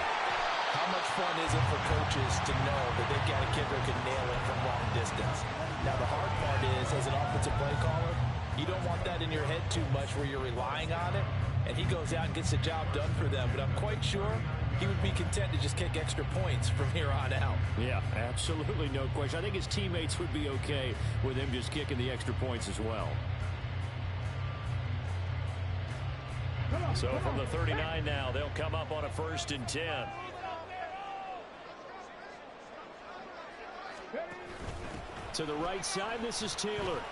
how much fun is it for coaches to know that they've got a kicker who can nail it from long distance? Now the hard part is, as an offensive play caller, you don't want that in your head too much where you're relying on it, and he goes out and gets the job done for them. But I'm quite sure he would be content to just kick extra points from here on out. Yeah, absolutely no question. I think his teammates would be okay with him just kicking the extra points as well. So from the 39 now, they'll come up on a 1st and 10. To the right side, this is Taylor.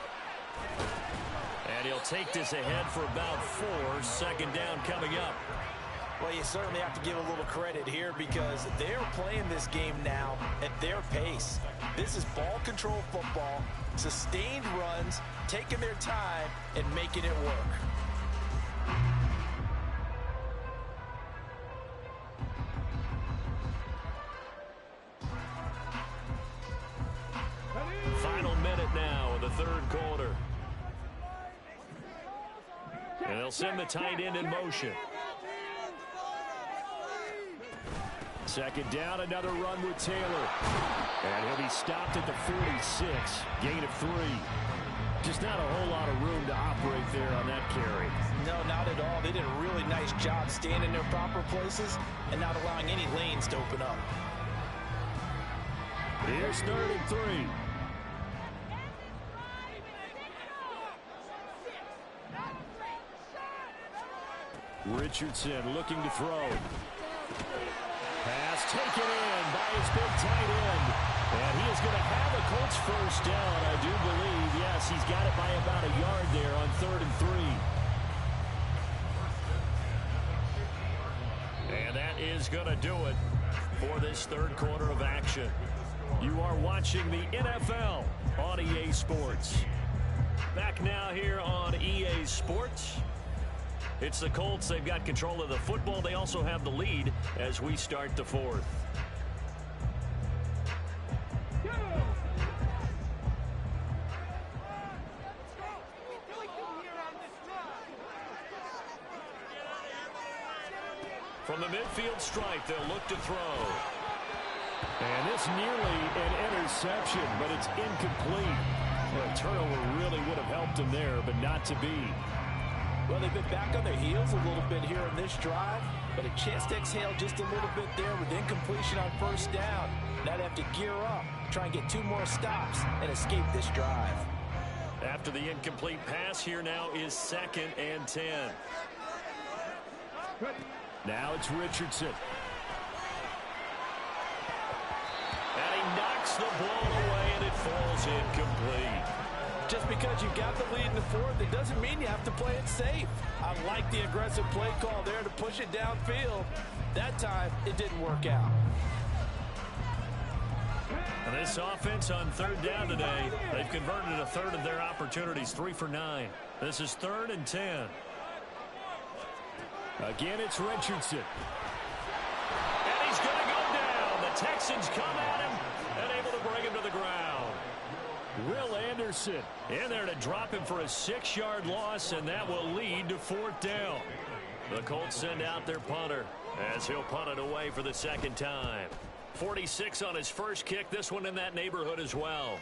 And he'll take this ahead for about 4. 2nd down coming up. Well, you certainly have to give a little credit here because they're playing this game now at their pace. This is ball control football, sustained runs, taking their time, and making it work. Final minute now of the 3rd quarter. And they'll send the tight end in motion. 2nd down, another run with Taylor. And he'll be stopped at the 46. Gain of 3. Just not a whole lot of room to operate there on that carry. No, not at all. They did a really nice job staying in their proper places and not allowing any lanes to open up. Here's 3rd and 3. Richardson looking to throw. Pass taken in by his big tight first down. I do believe, yes, he's got it by about a yard there on 3rd and 3. And that is going to do it for this third quarter of action. You are watching the NFL on EA Sports. Back now here on EA Sports. It's the Colts. They've got control of the football. They also have the lead as we start the fourth. From the midfield stripe, they'll look to throw. And this nearly an interception, but it's incomplete. Well, a turnover really would have helped him there, but not to be. Well, they've been back on their heels a little bit here in this drive, but a chance to exhale just a little bit there with incompletion on first down. Now they have to gear up, try and get 2 more stops, and escape this drive. After the incomplete pass, here now is 2nd and 10. Now it's Richardson. And he knocks the ball away, and it falls incomplete. Just because you got the lead in the fourth, it doesn't mean you have to play it safe. I like the aggressive play call there to push it downfield. That time, it didn't work out. And this offense on 3rd down today, they've converted a third of their opportunities, 3 for 9. This is 3rd and 10. Again, it's Richardson. And he's going to go down. The Texans come at him and able to bring him to the ground. Will Anderson in there to drop him for a 6-yard loss, and that will lead to 4th down. The Colts send out their punter as he'll punt it away for the 2nd time. 46 on his first kick, this one in that neighborhood as well.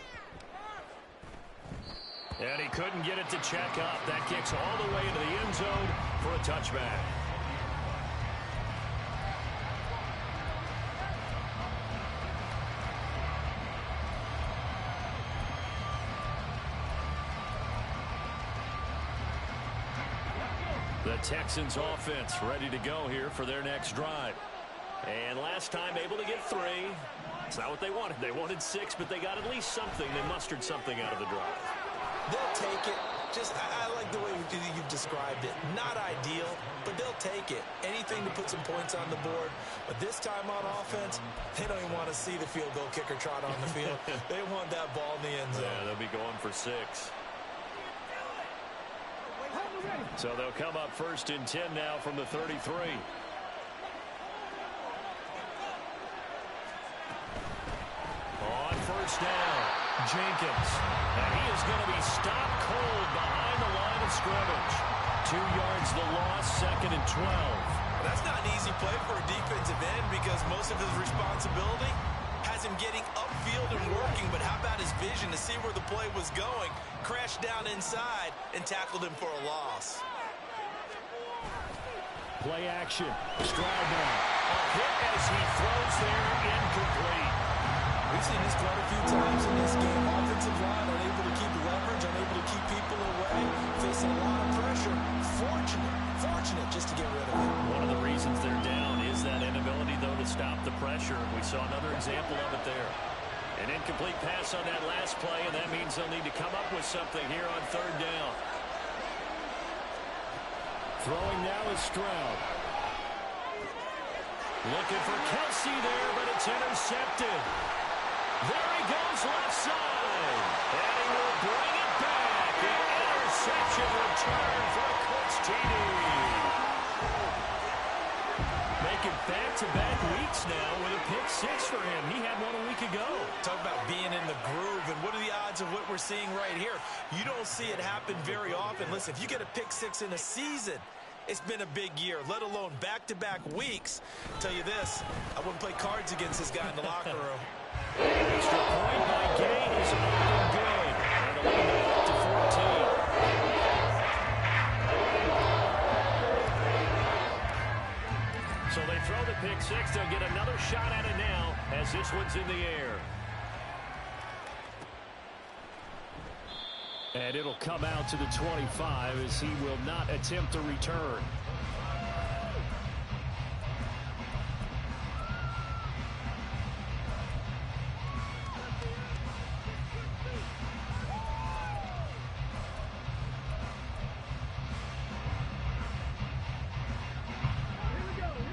And he couldn't get it to check up. That kicks all the way into the end zone for a touchback. The Texans offense ready to go here for their next drive. And last time able to get 3. It's not what they wanted. They wanted 6, but they got at least something. They mustered something out of the drive. They'll take it. I like the way you've described it. Not ideal, but they'll take it. Anything to put some points on the board. But this time on offense, they don't even want to see the field goal kicker trot on the field. They want that ball in the end zone. Yeah, they'll be going for 6. So they'll come up 1st and 10 now from the 33. On 1st down, Jenkins. And he is going to be stopped cold behind the line of scrimmage. 2 yards the loss, 2nd and 12. That's not an easy play for a defensive end because most of his responsibility has him getting upfield and working, but how about his vision to see where the play was going, crashed down inside, and tackled him for a loss. play action. Stroud down. A hit as he throws there, incomplete. We've seen this quite a few times in this game. Offensive line unable to keep leverage, unable to keep people away, facing a lot of pressure. Fortunate just to get rid of it. One of the reasons they're down is that inability, though, to stop the pressure. We saw another example of it there. An incomplete pass on that last play, and that means they'll need to come up with something here on 3rd down. Throwing now is Stroud. Looking for Kelsey there, but it's intercepted. There he goes left side. And he will bring it back. An interception return for a Colts TD. Making back-to-back weeks now with a pick 6 for him. He had one a week ago. Talk about being in the groove, and what are the odds of what we're seeing right here? You don't see it happen very often. Listen, if you get a pick 6 in a season, it's been a big year, let alone back-to-back weeks. I'll tell you this, I wouldn't play cards against this guy in the locker room. Extra point by Gay is up and good. And the lead now up to 14. So they throw the pick 6. They'll get another shot at it now as this one's in the air. And it'll come out to the 25 as he will not attempt a return.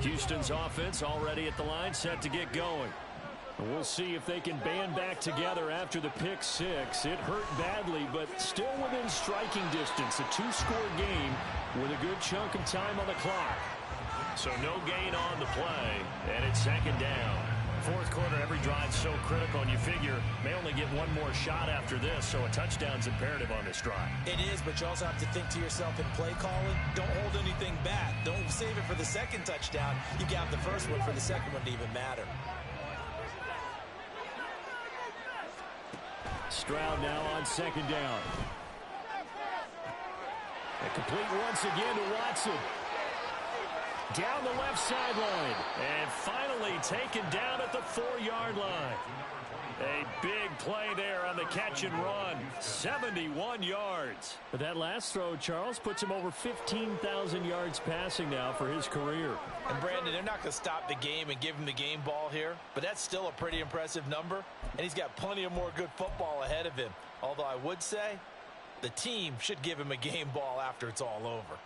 Houston's offense already at the line, set to get going. And we'll see if they can band back together after the pick six. It hurt badly, but still within striking distance. A two-score game with a good chunk of time on the clock. So no gain on the play, and it's second down. Fourth quarter, every drive's so critical, and you figure may only get one more shot after this, so a touchdown's imperative on this drive. It is, but you also have to think to yourself in play calling, don't hold anything back. Don't save it for the second touchdown. You got the first one for the second one to even matter. Stroud now on second down. A complete once again to Watson. Down the left sideline. And finally taken down at the 4-yard line. A big play there on the catch and run. 71 yards. But that last throw, Charles, puts him over 15,000 yards passing now for his career. And Brandon, they're not going to stop the game and give him the game ball here, but that's still a pretty impressive number, and he's got plenty of more good football ahead of him. Although I would say the team should give him a game ball after it's all over.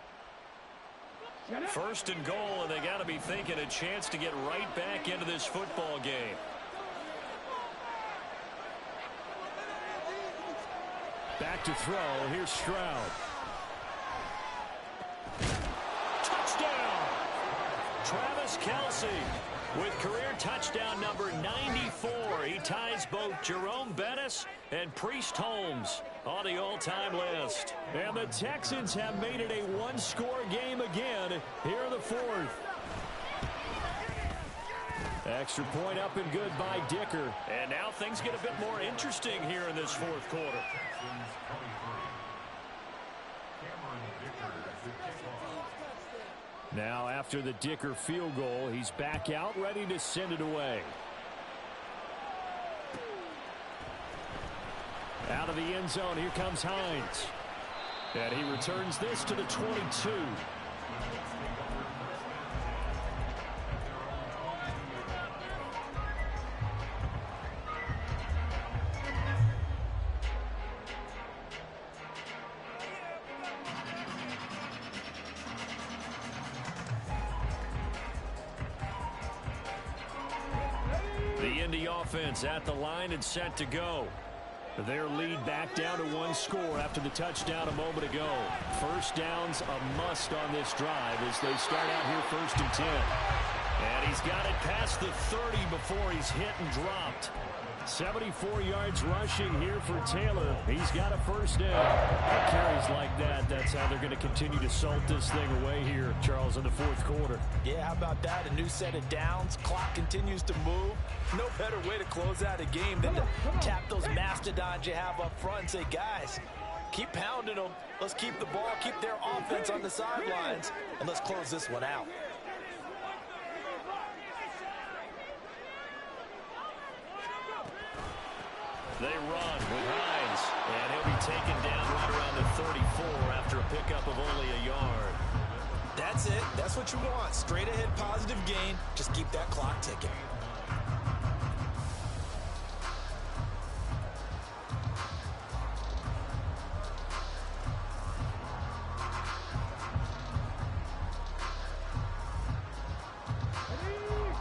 First and goal, and they got to be thinking a chance to get right back into this football game. Back to throw. Here's Stroud. Touchdown! Travis Kelce with career touchdown number 94. He ties both Jerome Bettis and Priest Holmes on the all-time list. And the Texans have made it a one-score game again here in the fourth. Extra point up and good by Dicker. And now things get a bit more interesting here in this fourth quarter. Now after the Dicker field goal, he's back out ready to send it away. Out of the end zone, here comes Hines. And he returns this to the 22. The Indy offense at the line and set to go. Their lead back down to one score after the touchdown a moment ago. First down's a must on this drive as they start out here first and 10. And he's got it past the 30 before he's hit and dropped. 74 yards rushing here for Taylor. He's got a first down. Carries like that, that's how they're going to continue to salt this thing away here, Charles, in the fourth quarter. Yeah, how about that? A new set of downs. Clock continues to move. No better way to close out a game than to tap those mastodons you have up front and say, guys, keep pounding them. Let's keep the ball, keep their offense on the sidelines, and let's close this one out. They run with Hines, and he'll be taken down right around the 34 after a pickup of only a yard. That's it. That's what you want. Straight ahead positive gain. Just keep that clock ticking.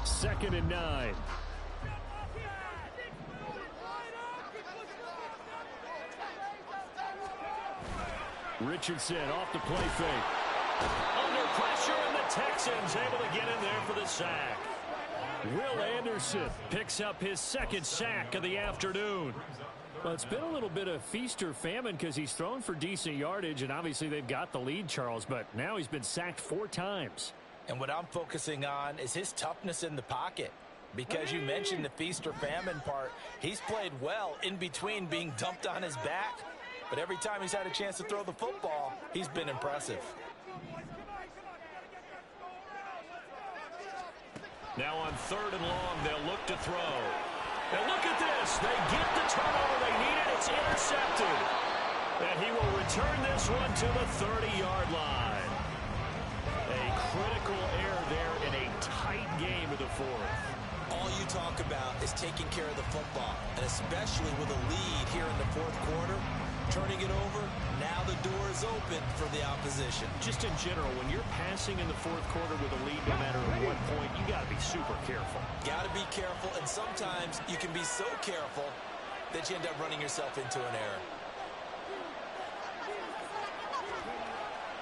Second and 9. Richardson off the play fake. Under pressure, and the Texans able to get in there for the sack. Will Anderson picks up his second sack of the afternoon. Well, it's been a little bit of feast or famine because he's thrown for decent yardage, and obviously they've got the lead, Charles, but now he's been sacked 4 times. And what I'm focusing on is his toughness in the pocket. Because you mentioned the feast or famine part, he's played well in between being dumped on his back. But every time he's had a chance to throw the football, he's been impressive. Now on third and long, they'll look to throw. And look at this. They get the turnover they needed. It's intercepted. And he will return this one to the 30-yard line. A critical error there in a tight game of the fourth. All you talk about is taking care of the football, and especially with a lead here in the fourth quarter. turning it over. Now the door is open for the opposition. Just in general, when you're passing in the fourth quarter with a lead, no matter at what point, you got to be super careful. Got to be careful, and sometimes you can be so careful that you end up running yourself into an error.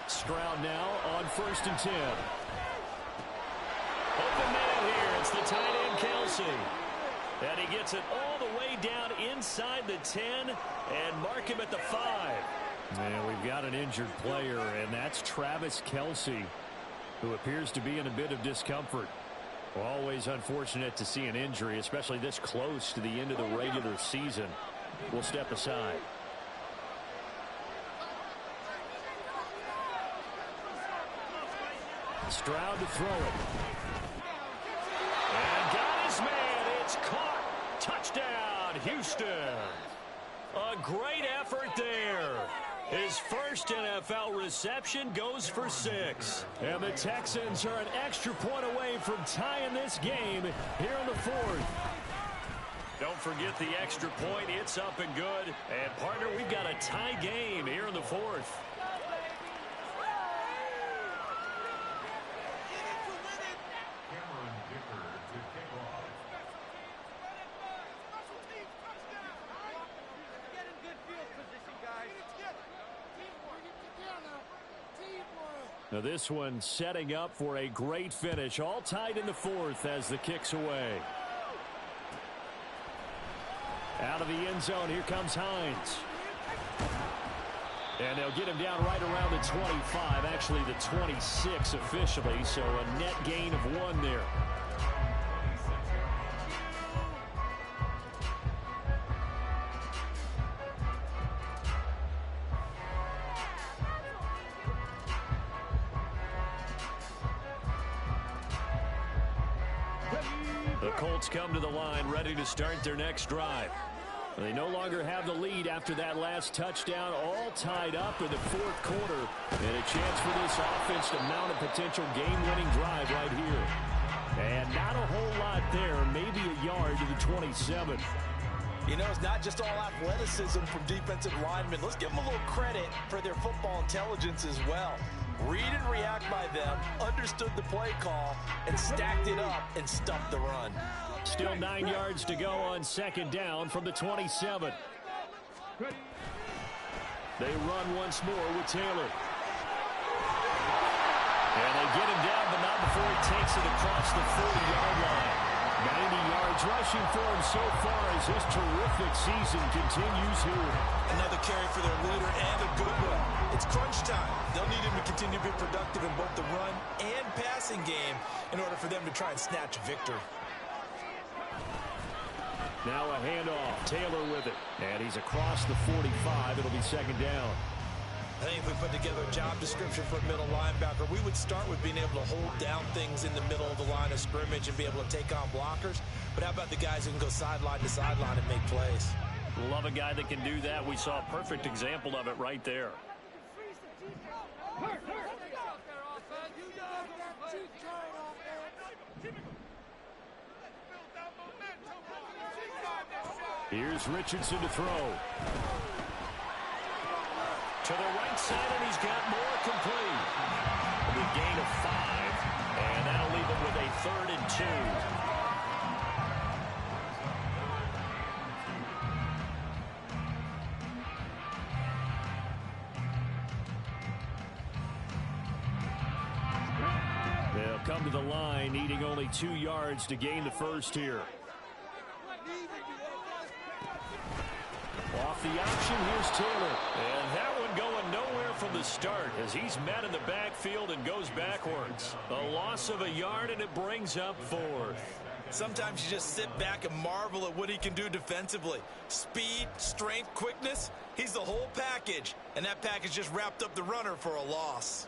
Stroud now on 1st and 10. Open man here. It's the tight end, Kelsey. And he gets it all the way down inside the 10 and mark him at the 5. And we've got an injured player, and that's Travis Kelsey, who appears to be in a bit of discomfort. Always unfortunate to see an injury, especially this close to the end of the regular season. We'll step aside. Stroud to throw it. And got his man. It's caught. Touchdown, Houston. A great effort there. His first NFL reception goes for 6. And the Texans are an extra point away from tying this game here in the 4th. Don't forget the extra point. It's up and good. And, partner, we've got a tie game here in the 4th. Now this one setting up for a great finish. All tied in the 4th as the kick's away. Out of the end zone, here comes Hines. And they'll get him down right around the 25, actually the 26 officially, so a net gain of 1 there. The Colts come to the line ready to start their next drive. They no longer have the lead after that last touchdown, all tied up in the 4th quarter. And a chance for this offense to mount a potential game-winning drive right here. And not a whole lot there, maybe a yard to the 27. You know, it's not just all athleticism from defensive linemen. Let's give them a little credit for their football intelligence as well. Read and react by them, understood the play call, and stacked it up and stuffed the run. Still 9 yards to go on 2nd down from the 27. They run once more with Taylor. And they get him down, but not before he takes it across the 40-yard line. 90 yards rushing for him so far as his terrific season continues here. Another carry for their leader and a good one. It's crunch time. They'll need him to continue to be productive in both the run and passing game in order for them to try and snatch a victory. Now a handoff. Taylor with it. And he's across the 45. It'll be 2nd down. I think if we put together a job description for a middle linebacker, we would start with being able to hold down things in the middle of the line of scrimmage and be able to take on blockers. But how about the guys who can go sideline to sideline and make plays? Love a guy that can do that. We saw a perfect example of it right there. Here's Richardson to throw. To the right side, and he's got more complete. The gain of 5, and that'll leave him with a 3rd and 2. They'll come to the line, needing only 2 yards to gain the 1st here. Off the option, here's Taylor. And that one going nowhere from the start as he's met in the backfield and goes backwards. A loss of a yard, and it brings up 4th. Sometimes you just sit back and marvel at what he can do defensively. Speed, strength, quickness, he's the whole package. And that package just wrapped up the runner for a loss.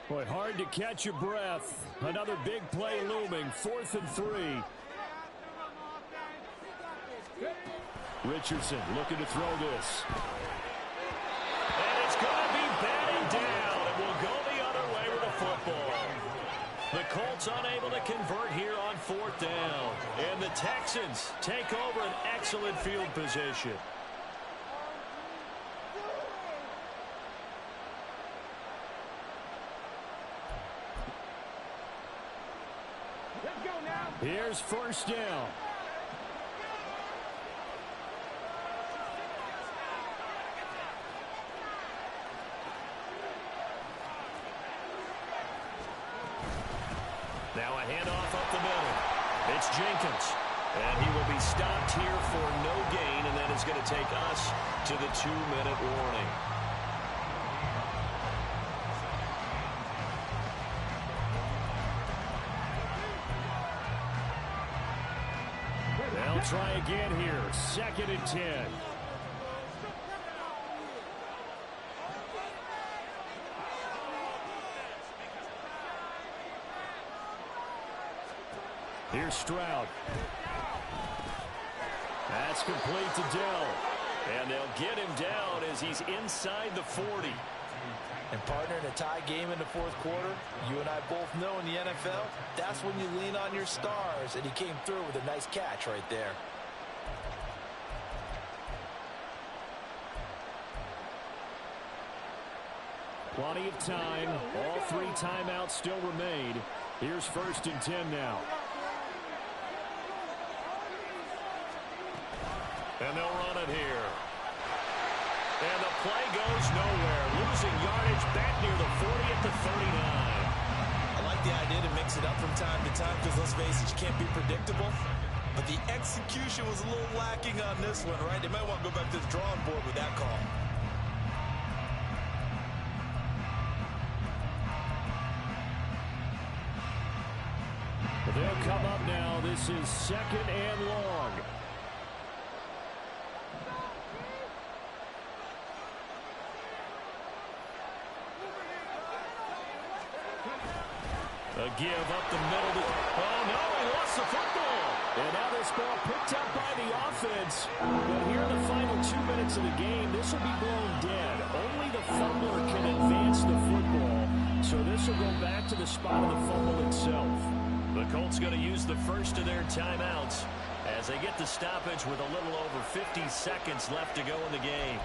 Boy, hard to catch your breath. Another big play looming. 4th and 3. Richardson looking to throw this. And it's going to be batted down. And we'll go the other way with the football. Texans take over an excellent field position. Let's go now. Here's first down. Now a handoff up the middle. It's Jenkins. And he will be stopped here for no gain, and that is going to take us to the 2-minute warning. They'll try again here. 2nd and 10. Here's Stroud. That's complete to Dell. And they'll get him down as he's inside the 40. And partner, in a tie game in the fourth quarter, you and I both know in the NFL, that's when you lean on your stars. And he came through with a nice catch right there. Plenty of time. All 3 timeouts still remain. Here's 1st and 10 now. And they'll run it here. And the play goes nowhere. Losing yardage back near the 40 at the 39. I like the idea to mix it up from time to time because, let's face it, you can't be predictable. But the execution was a little lacking on this one, right? They might want to go back to the drawing board with that call. They'll come up now. This is 2nd and long. A give up the middle. Oh, no, he lost the football. And now this ball picked up by the offense. But here in the final 2 minutes of the game, this will be blown dead. Only the fumbler can advance the football. So this will go back to the spot of the fumble itself. The Colts going to use the first of their timeouts as they get the stoppage with a little over 50 seconds left to go in the game.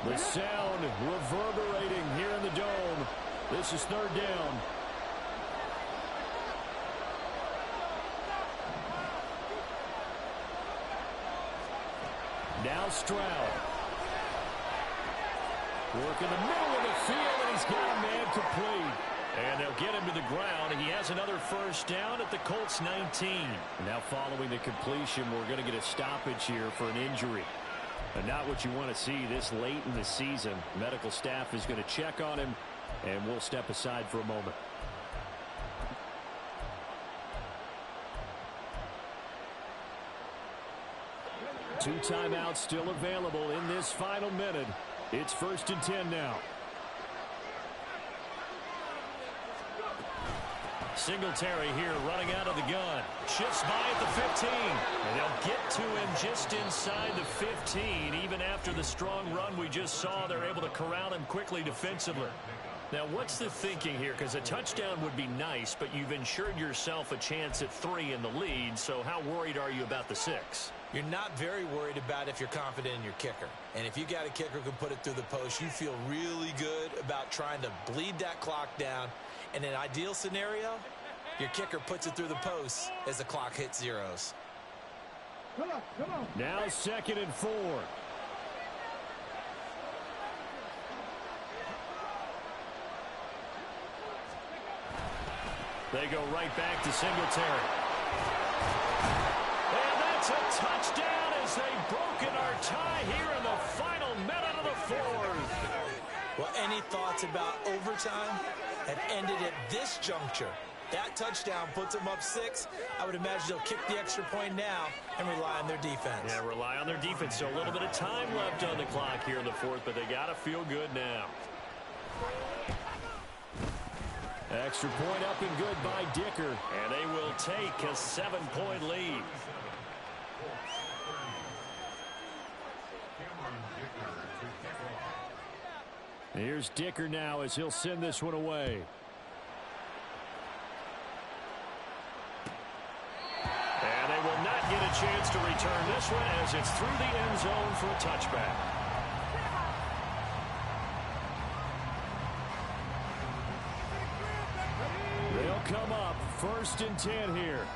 The sound reverberating here in the dome. This is 3rd down. Now Stroud. Work in the middle of the field, and he's got a man complete. And they'll get him to the ground. He has another first down at the Colts 19. And now following the completion, we're going to get a stoppage here for an injury. And not what you want to see this late in the season. Medical staff is going to check on him, and we'll step aside for a moment. Two timeouts still available in this final minute. It's 1st and 10 now. Singletary here running out of the gun. Shifts by at the 15. And they'll get to him just inside the 15. Even after the strong run we just saw, they're able to corral him quickly defensively. Now, what's the thinking here? Because a touchdown would be nice, but you've ensured yourself a chance at 3 in the lead. So how worried are you about the 6? You're not very worried about if you're confident in your kicker. And if you got a kicker who can put it through the post, you feel really good about trying to bleed that clock down. In an ideal scenario, your kicker puts it through the post as the clock hits zeros. Come on. Now 2nd and 4. They go right back to Singletary. And that's a touchdown as they've broken our tie here in the final minute of the 4th. Well, any thoughts about overtime have ended at this juncture. That touchdown puts them up 6. I would imagine they'll kick the extra point now and rely on their defense. Yeah, rely on their defense. So a little bit of time left on the clock here in the 4th, but they got to feel good now. Extra point up and good by Dicker. And they will take a 7-point lead. Here's Dicker now as he'll send this one away. And they will not get a chance to return this one as it's through the end zone for a touchback. They'll come up 1st and 10 here.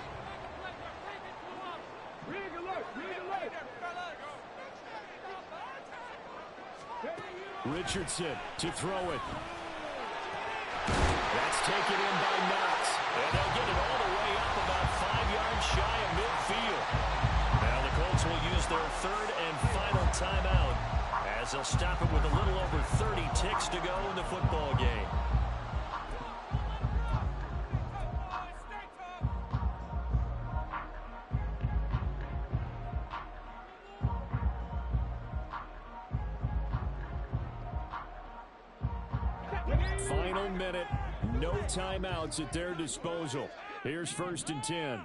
Richardson to throw it. That's taken in by Knox. And they'll get it all the way up about 5 yards shy of midfield. Now the Colts will use their 3rd and final timeout as they'll stop it with a little over 30 ticks to go in the football game. Final minute, no timeouts at their disposal. Here's 1st and 10.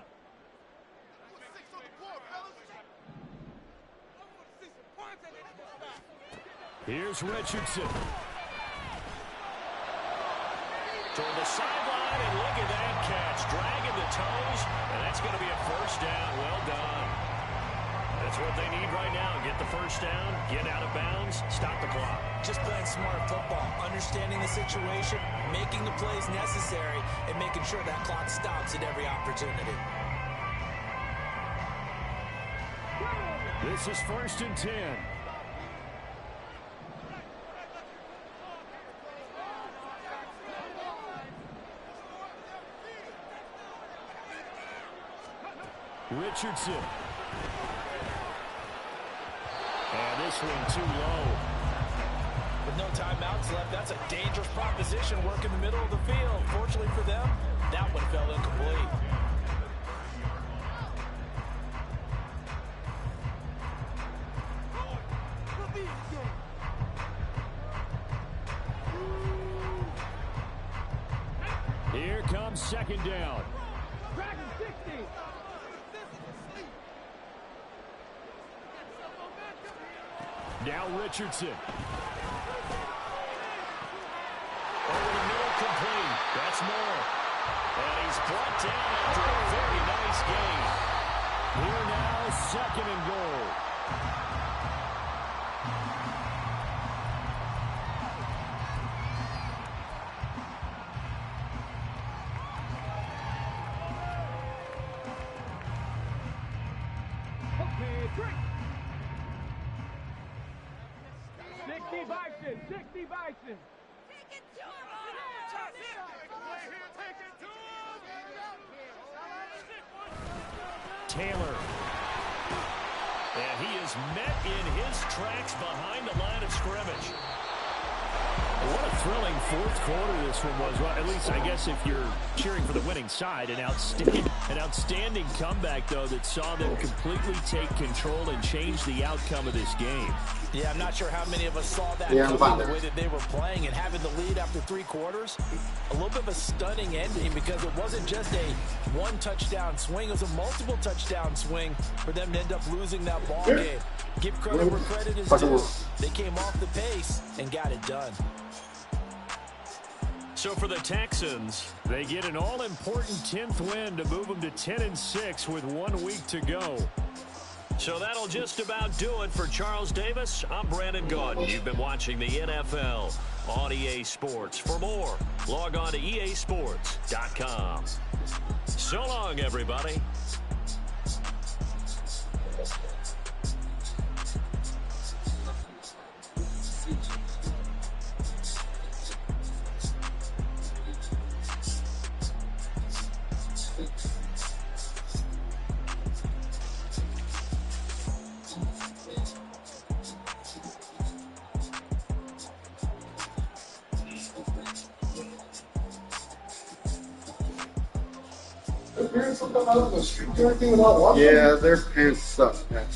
Here's Richardson. Toward the sideline, and look at that catch. Dragging the toes, and that's going to be a 1st down. Well done. That's what they need right now. Get the 1st down, get out of bounds, stop the clock. Just playing smart football, understanding the situation, making the plays necessary, and making sure that clock stops at every opportunity. This is 1st and 10. Richardson. And this one too low. With no timeouts left, that's a dangerous proposition. Work in the middle of the field. Fortunately for them, that one fell incomplete. Here comes 2nd down. Now Richardson. Over the middle, complete. That's more. And he's brought down after a very nice gain. Here now, 2nd and goal. Taylor. And he is met in his tracks behind the line of scrimmage. What a thrilling 4th quarter this one was. Well, at least I guess if you're cheering for the winning side, an outstanding comeback, though, that saw them completely take control and change the outcome of this game. Yeah, I'm not sure how many of us saw that coming, the way that they were playing and having the lead after 3 quarters. A little bit of a stunning ending because it wasn't just a 1-touchdown swing. It was a multiple touchdown swing for them to end up losing that ball game. Give credit where credit is due. They came off the pace and got it done. So for the Texans, they get an all-important 10th win to move them to 10-6 with 1 week to go. So that'll just about do it for Charles Davis. I'm Brandon Gaudin. You've been watching the NFL on EA Sports. For more, log on to easports.com. So long, everybody. Yeah, their pants suck, man.